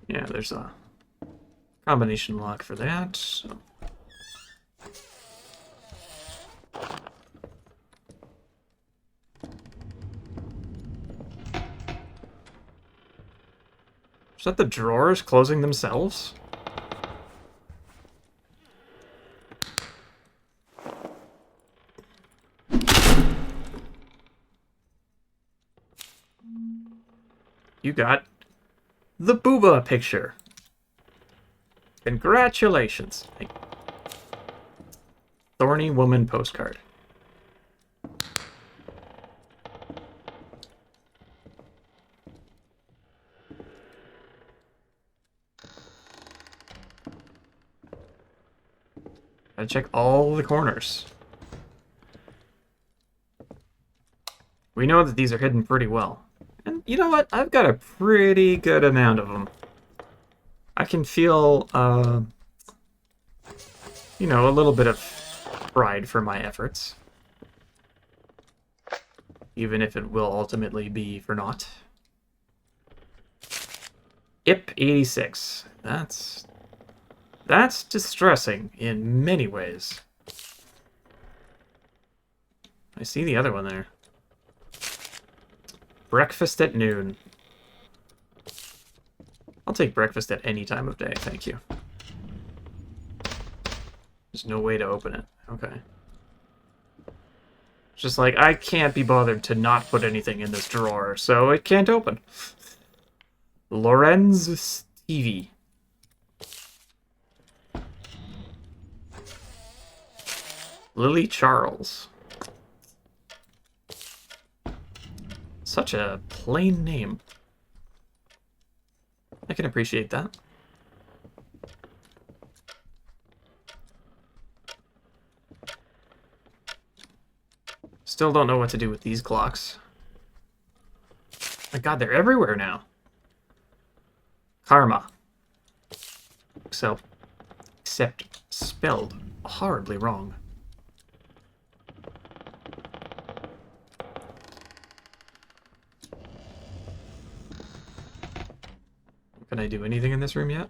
Yeah, there's a combination lock for that. So. Is that the drawers closing themselves? You got the Booba picture. Congratulations. Thorny woman postcard. Gotta check all the corners. We know that these are hidden pretty well. And you know what? I've got a pretty good amount of them. I can feel, you know, a little bit of pride for my efforts. Even if it will ultimately be for naught. IP86. That's distressing in many ways. I see the other one there. Breakfast at noon. I'll take breakfast at any time of day, thank you. There's no way to open it. Okay. It's just like, I can't be bothered to not put anything in this drawer, so it can't open. Lorenz TV. Lily Charles. Such a plain name. I can appreciate that. Still don't know what to do with these clocks. My god, they're everywhere now. Karma. Except spelled horribly wrong. Can I do anything in this room yet?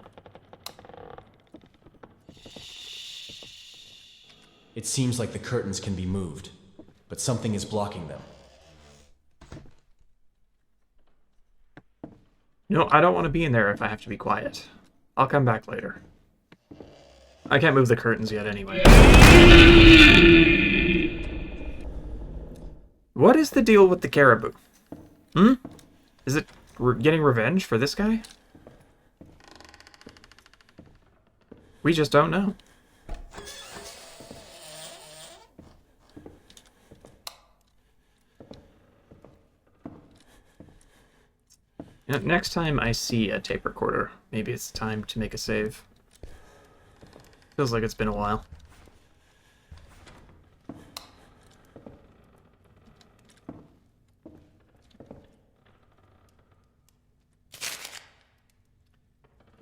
It seems like the curtains can be moved, but something is blocking them. No, I don't want to be in there if I have to be quiet. I'll come back later. I can't move the curtains yet anyway. What is the deal with the caribou? Hmm? Is it getting revenge for this guy? We just don't know. You know, next time I see a tape recorder, maybe it's time to make a save. Feels like it's been a while.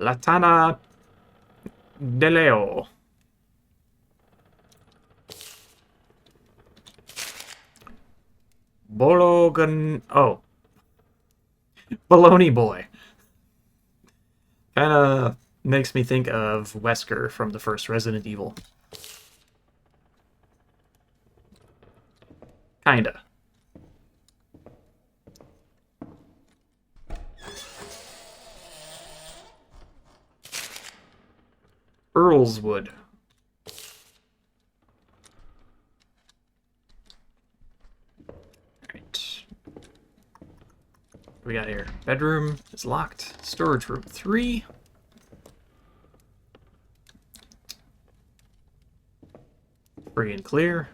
Latana de Leo. Bologan... Oh. Baloney Boy. Kinda makes me think of Wesker from the first Resident Evil. Kinda. Earlswood. Alright. What we got here? Bedroom is locked. Storage room 3. Free and clear.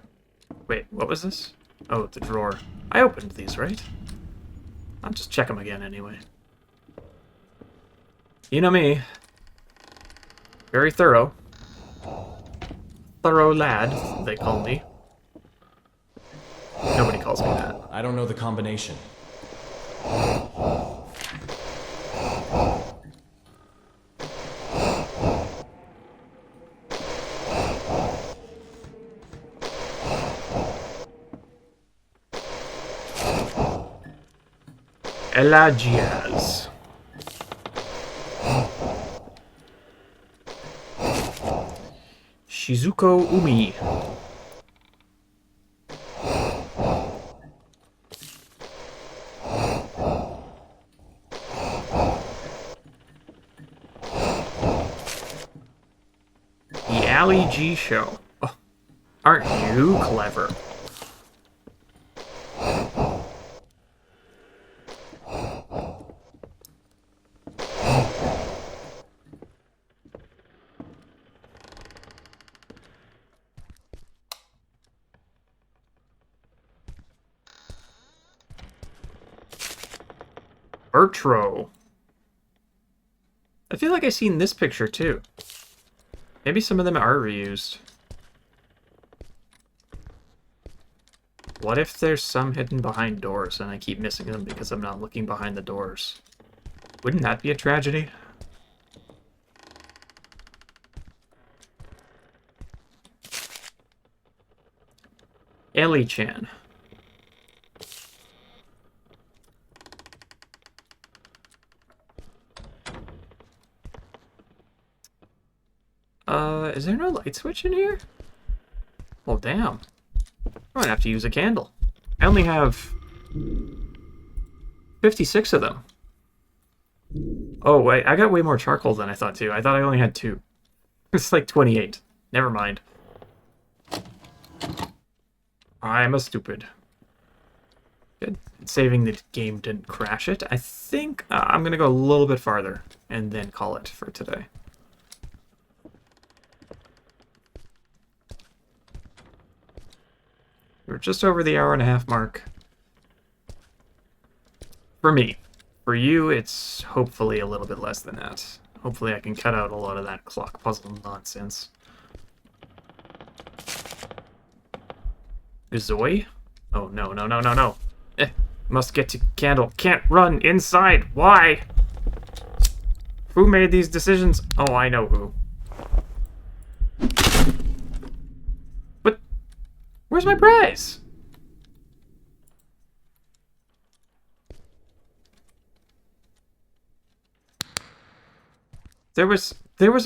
Wait, what was this? Oh, the drawer. I opened these, right? I'll just check them again anyway. You know me. Very thorough. Thorough lad, they call me. Nobody calls me that. I don't know the combination. Elagiaz. Shizuko Umi. The Ali G Show. Oh, aren't you clever? Bertro. I feel like I've seen this picture too. Maybe some of them are reused. What if there's some hidden behind doors and I keep missing them because I'm not looking behind the doors? Wouldn't that be a tragedy? Ellie-chan. Is there no light switch in here? Well, damn. I'm gonna have to use a candle. I only have 56 of them. Oh, wait, I got way more charcoal than I thought, too. I thought I only had 2. It's like 28. Never mind. I'm a stupid. Good. Saving the game didn't crash it. I think I'm gonna go a little bit farther and then call it for today. We're just over the hour-and-a-half mark. For me. For you, it's hopefully a little bit less than that. Hopefully I can cut out a lot of that clock puzzle nonsense. Zoe? Oh, no, no, no, no, no. Must get to candle. Can't run inside. Why? Who made these decisions? Oh, I know who. But where's my prize? There was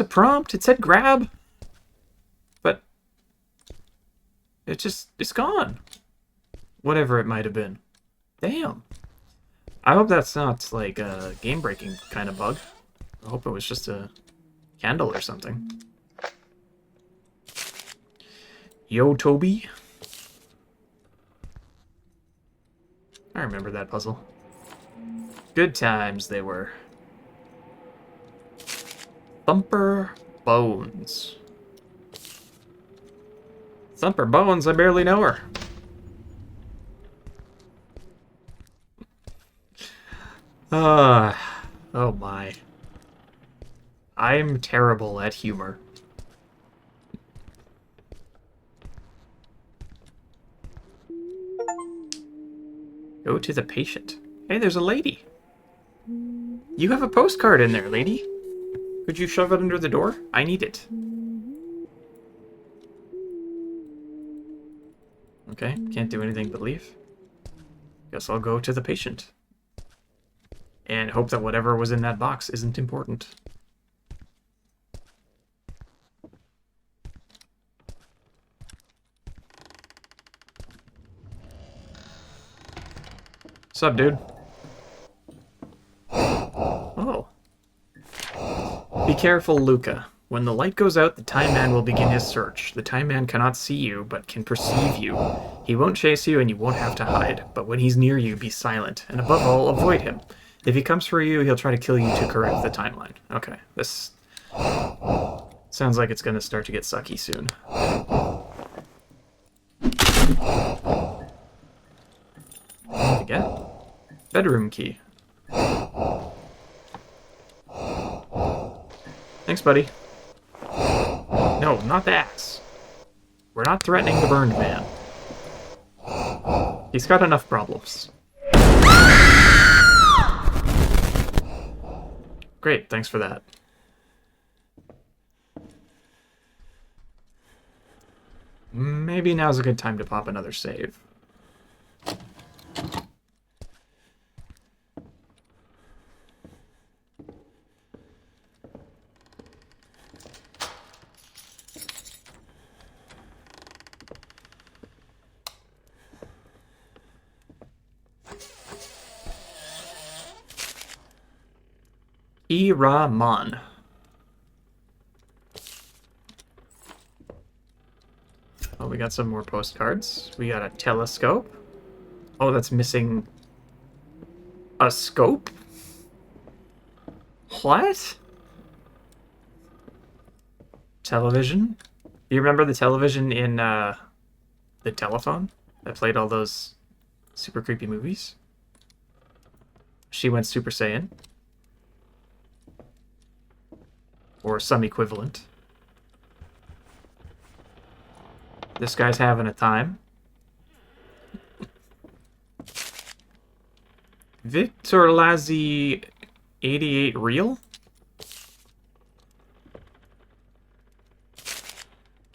a prompt. It said grab. But it's gone. Whatever it might have been. Damn. I hope that's not like a game-breaking kind of bug. I hope it was just a candle or something. Yo, Toby. I remember that puzzle. Good times they were. Thumper Bones. Thumper Bones, I barely know her. Oh my. I'm terrible at humor. Go to the patient. Hey, there's a lady. You have a postcard in there, lady. Could you shove it under the door? I need it. Okay, can't do anything but leave. Guess I'll go to the patient. And hope that whatever was in that box isn't important. Sup, dude? Oh. Be careful, Luca. When the light goes out, the Time Man will begin his search. The Time Man cannot see you, but can perceive you. He won't chase you, and you won't have to hide. But when he's near you, be silent. And above all, avoid him. If he comes for you, he'll try to kill you to correct the timeline. Okay, this sounds like it's going to start to get sucky soon. What to get? Bedroom key. Thanks, buddy. No, not the axe. We're not threatening the burned man. He's got enough problems. Great, thanks for that. Maybe now's a good time to pop another save. Iraman. Oh, we got some more postcards. We got a telescope. Oh, that's missing a scope? What? Television? You remember the television in the telephone that played all those super creepy movies? She went Super Saiyan. Or some equivalent. This guy's having a time. Victor Lazzi 88 real?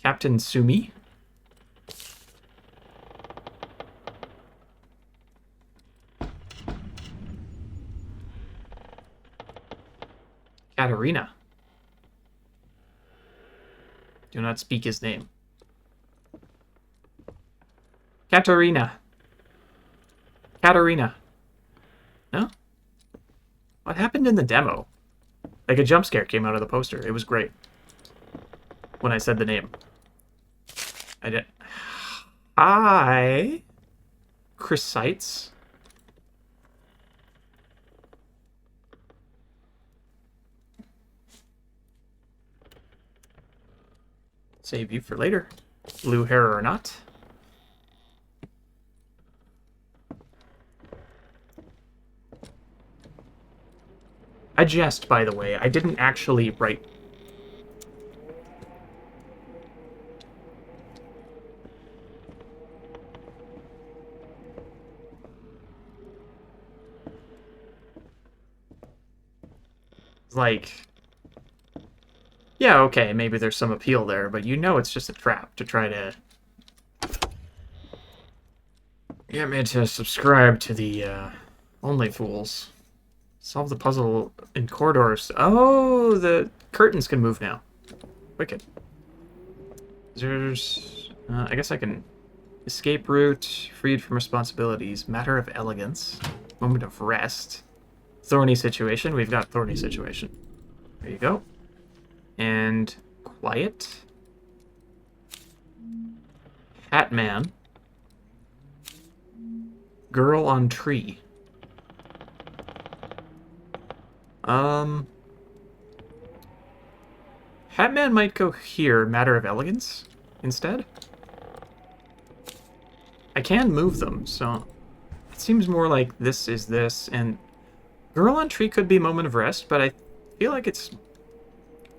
Captain Sumi? Katarina. Do not speak his name. Katarina. Katarina. No? What happened in the demo? Like a jump scare came out of the poster. It was great. When I said the name. I did. Hi. Chrysites. Save you for later. Blue hair or not. I jest, by the way. I didn't actually write... Like... Yeah, okay, maybe there's some appeal there, but you know it's just a trap to try to... get me to subscribe to the, Only Fools. Solve the puzzle in corridors. Oh, the curtains can move now. Wicked. There's... I guess I can... Escape route, freed from responsibilities, matter of elegance, moment of rest, thorny situation. We've got thorny situation. There you go. And quiet. Hat man. Girl on tree. Um, Hatman might go here, matter of elegance, instead. I can move them, so it seems more like this is this, and Girl on Tree could be Moment of Rest, but I feel like it's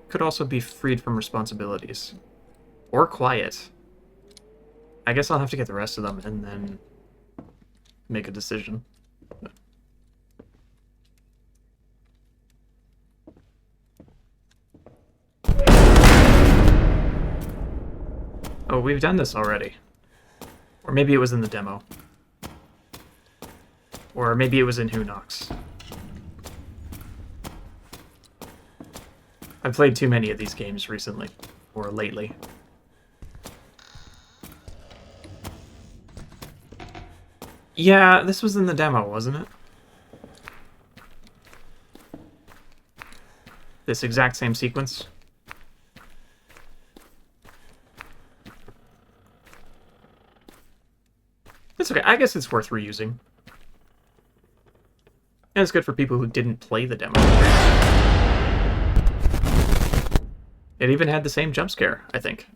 could also be freed from responsibilities. Or Quiet. I guess I'll have to get the rest of them and then make a decision. Oh, we've done this already. Or maybe it was in the demo. Or maybe it was in Who Knocks. I've played too many of these games recently. Or lately. Yeah, this was in the demo, wasn't it? This exact same sequence. It's okay. I guess it's worth reusing. And it's good for people who didn't play the demo. It even had the same jump scare, I think.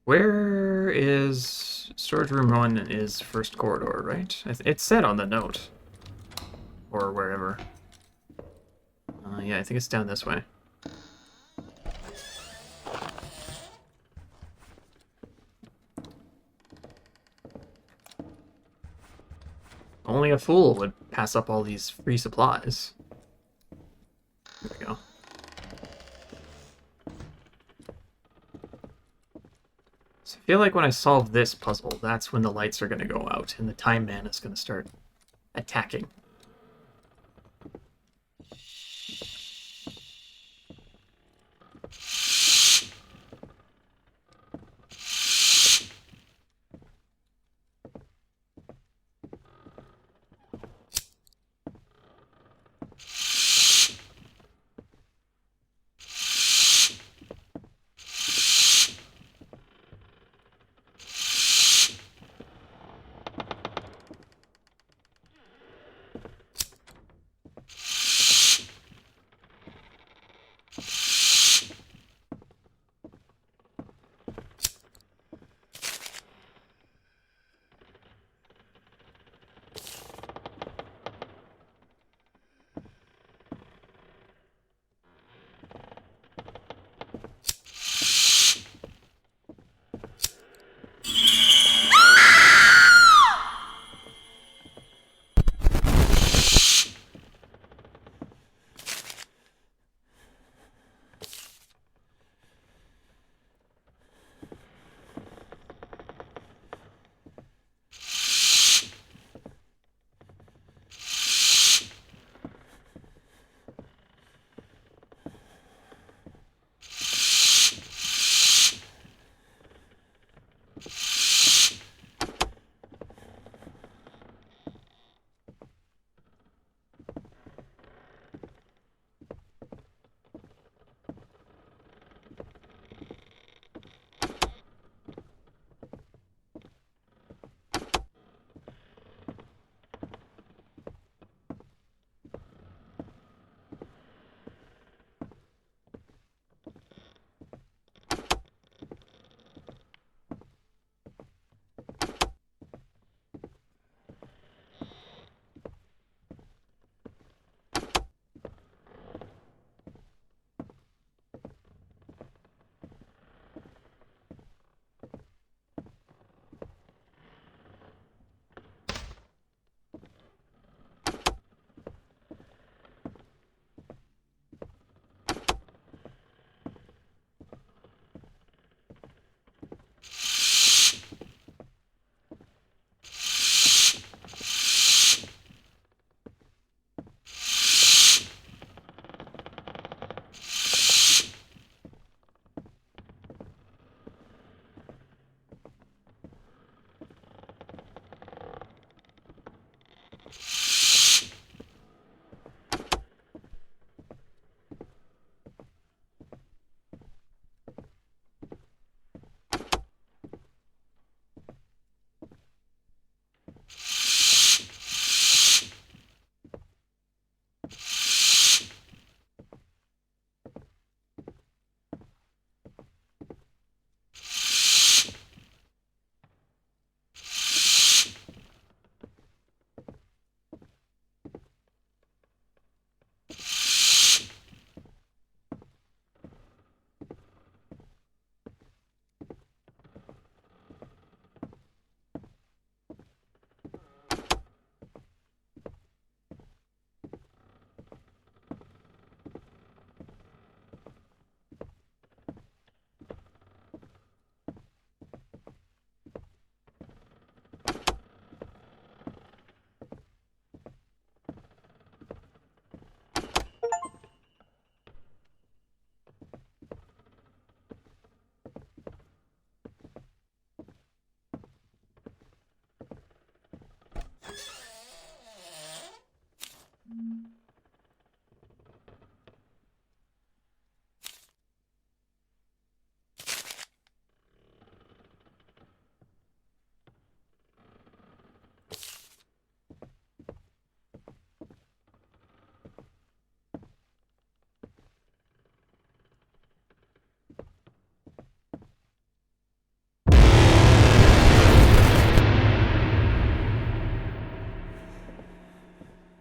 Where is storage room 1 is first corridor, right? It's said on the note. Or wherever. Yeah, I think it's down this way. Only a fool would pass up all these free supplies. There we go. So I feel like when I solve this puzzle, that's when the lights are going to go out and the time man is going to start attacking.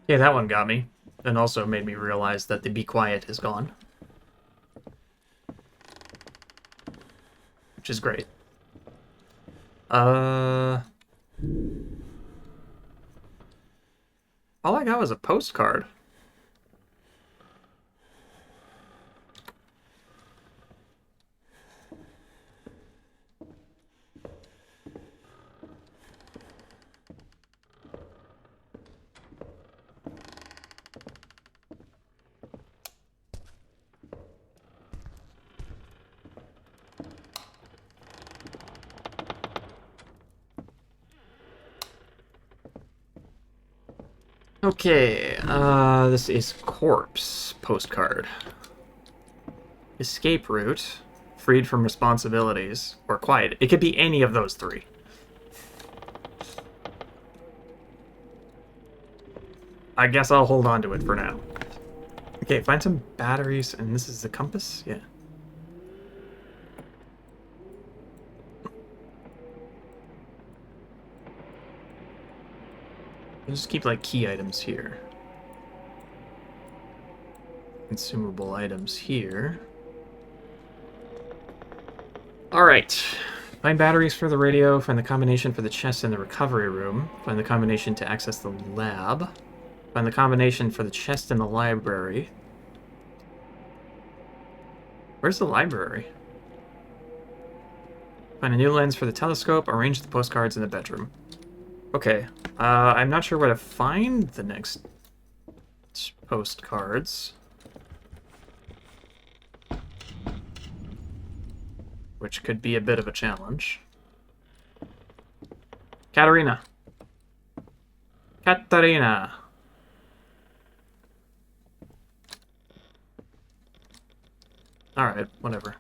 Yeah, that one got me. And also made me realize that the be quiet is gone. Which is great. All I got was a postcard. Okay, this is corpse postcard. Escape route, freed from responsibilities, or quiet. It could be any of those three. I guess I'll hold on to it for now. Okay, find some batteries, and this is the compass? Yeah. I'll just keep, like, key items here. Consumable items here. Alright. Find batteries for the radio, find the combination for the chest in the recovery room, find the combination to access the lab, find the combination for the chest in the library. Where's the library? Find a new lens for the telescope, arrange the postcards in the bedroom. Okay, I'm not sure where to find the next postcards. Which could be a bit of a challenge. Katarina. Katarina. Alright, whatever.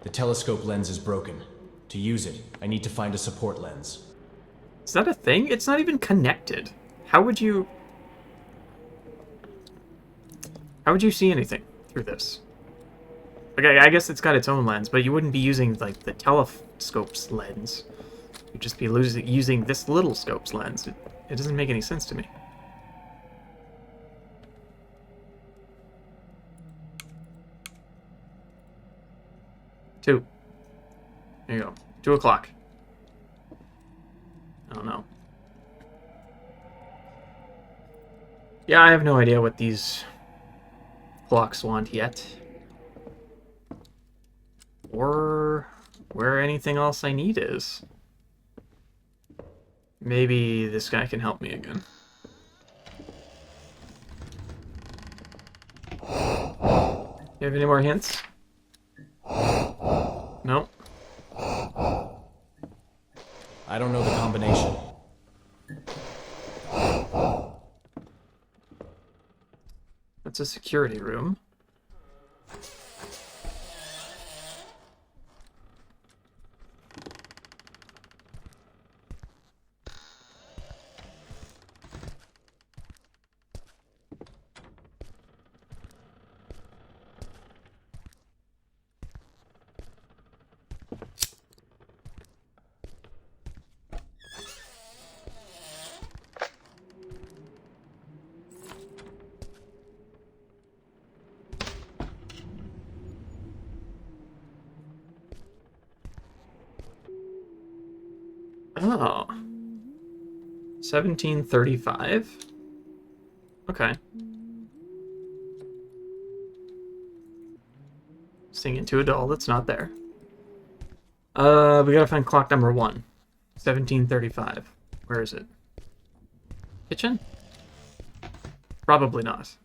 The telescope lens is broken. To use it, I need to find a support lens. Is that a thing? It's not even connected. How would you see anything through this? Okay, I guess it's got its own lens, but you wouldn't be using, like, the telescope's lens. You'd just be using this little scope's lens. It doesn't make any sense to me. Two. There you go. 2 o'clock. I don't know. Yeah, I have no idea what these clocks want yet. Or where anything else I need is. Maybe this guy can help me again. You have any more hints? Nope. I don't know the combination. That's a security room. Oh. 1735? Okay. Singing to a doll that's not there. We gotta find clock number 1. 1735. Where is it? Kitchen? Probably not.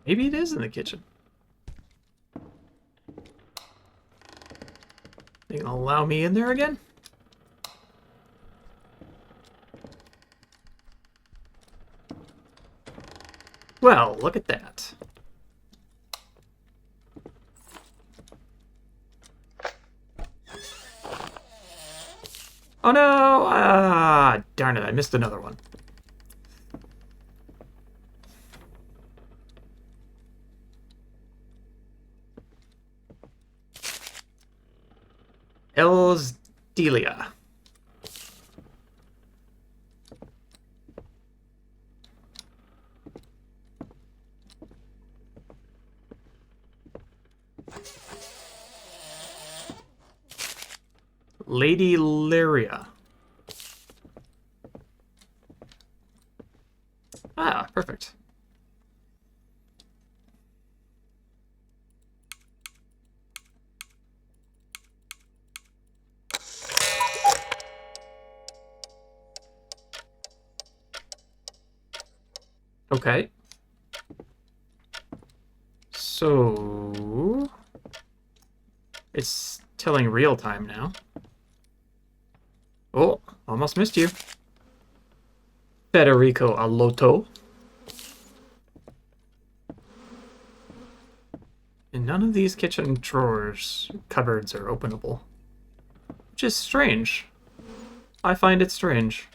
Maybe it is in the kitchen. They gonna allow me in there again? Well, look at that. Oh no! Ah, darn it, I missed another one. Elsdelia. Lady Lyria. Ah, perfect. Okay. So... it's telling real time now. Oh, almost missed you. Federico Alotto. And none of these kitchen drawers, cupboards are openable. Which is strange. I find it strange.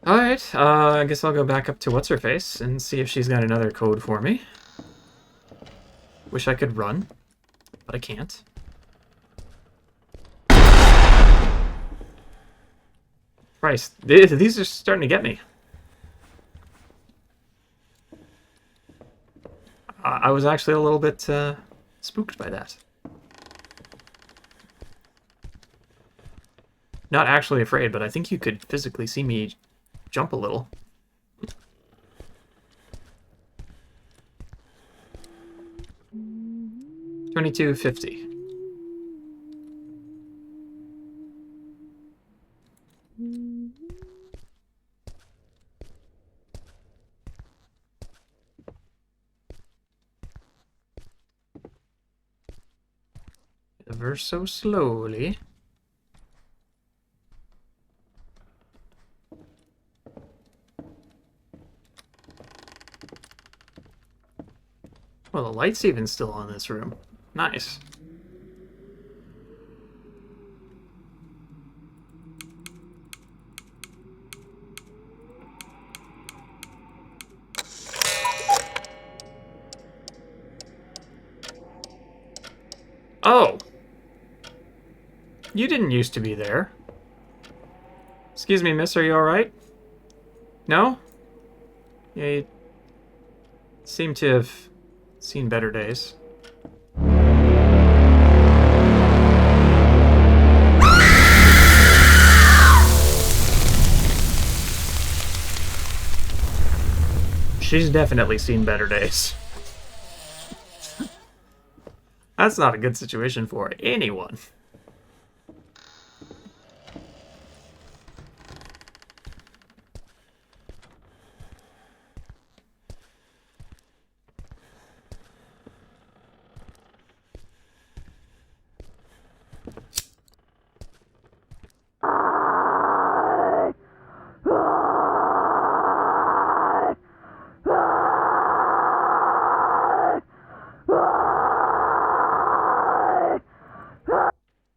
Alright, I guess I'll go back up to What's-Her-Face and see if she's got another code for me. Wish I could run, but I can't. Christ, these are starting to get me. I was actually a little bit spooked by that. Not actually afraid, but I think you could physically see me jump a little. $22.50. Ever so slowly. Well, the light's even still on this room. Nice. Oh! You didn't used to be there. Excuse me, miss, are you alright? No? Yeah, you seem to have seen better days. She's definitely seen better days. That's not a good situation for anyone.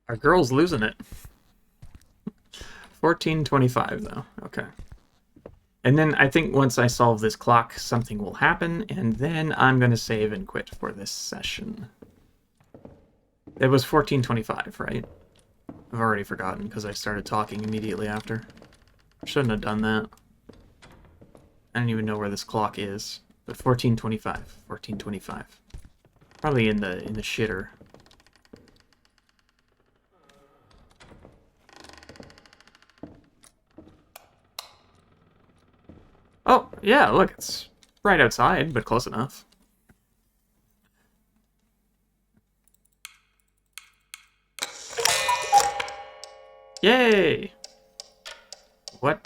Our girl's losing it. 14:25 though. Okay. And then I think once I solve this clock, something will happen, and then I'm going to save and quit for this session. It was 14:25, right? I've already forgotten because I started talking immediately after. Shouldn't have done that. I don't even know where this clock is. But 14:25. 14:25. Probably in the shitter. Oh, yeah, look, it's right outside, but close enough. Yay! What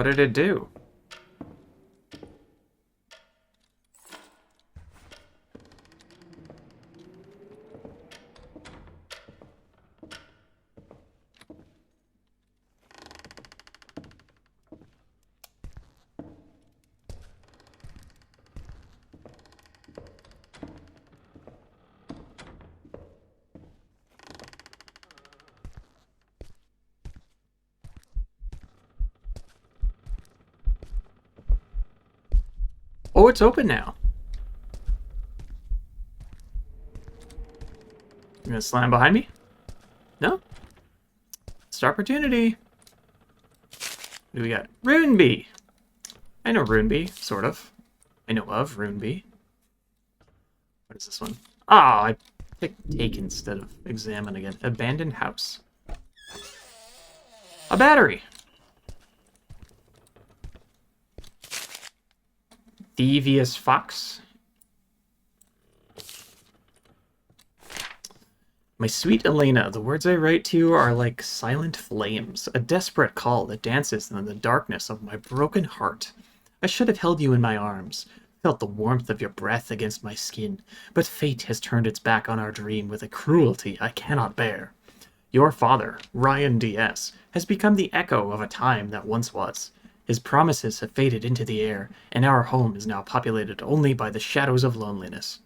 did it do? Oh, it's open now. You gonna slam behind me? No? It's opportunity. What do we got? Runeby. I know Runeby, sort of. I know of Runeby. What is this one? Ah, I picked take instead of examine again. Abandoned house. A battery. Devious fox. My sweet Elena, the words I write to you are like silent flames, a desperate call that dances in the darkness of my broken heart. I should have held you in my arms, felt the warmth of your breath against my skin, but fate has turned its back on our dream with a cruelty I cannot bear. Your father, Ryan DS, has become the echo of a time that once was. His promises have faded into the air, and our home is now populated only by the shadows of loneliness.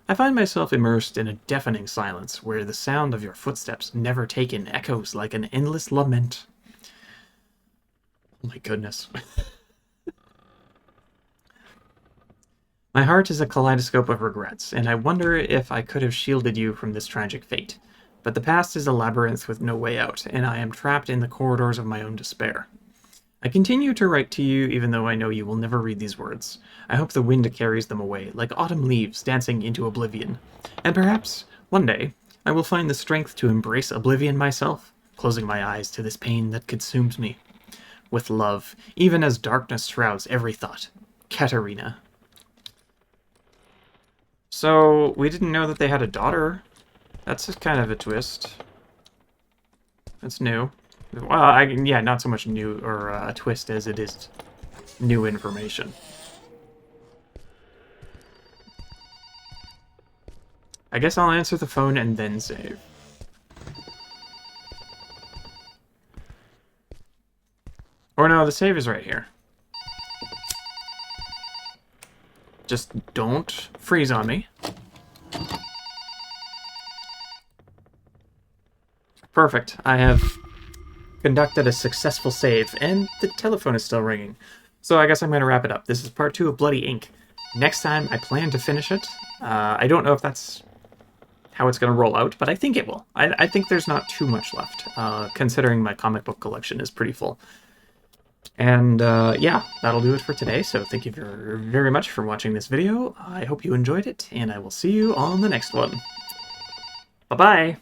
I find myself immersed in a deafening silence where the sound of your footsteps, never taken, echoes like an endless lament. Oh my goodness. My heart is a kaleidoscope of regrets, and I wonder if I could have shielded you from this tragic fate. But the past is a labyrinth with no way out, and I am trapped in the corridors of my own despair. I continue to write to you even though I know you will never read these words. I hope the wind carries them away, like autumn leaves dancing into oblivion. And perhaps, one day, I will find the strength to embrace oblivion myself, closing my eyes to this pain that consumes me. With love, even as darkness shrouds every thought. Katerina. So, we didn't know that they had a daughter. That's just kind of a twist. That's new. Well, yeah, not so much new or a twist as it is new information. I guess I'll answer the phone and then save. Or no, the save is right here. Just don't freeze on me. Perfect. I have conducted a successful save, and the telephone is still ringing. So I guess I'm going to wrap it up. This is part 2 of Bloody Ink. Next time, I plan to finish it. I don't know if that's how it's going to roll out, but I think it will. I think there's not too much left, considering my comic book collection is pretty full. And yeah, that'll do it for today. So thank you very much for watching this video. I hope you enjoyed it, and I will see you on the next one. Bye-bye!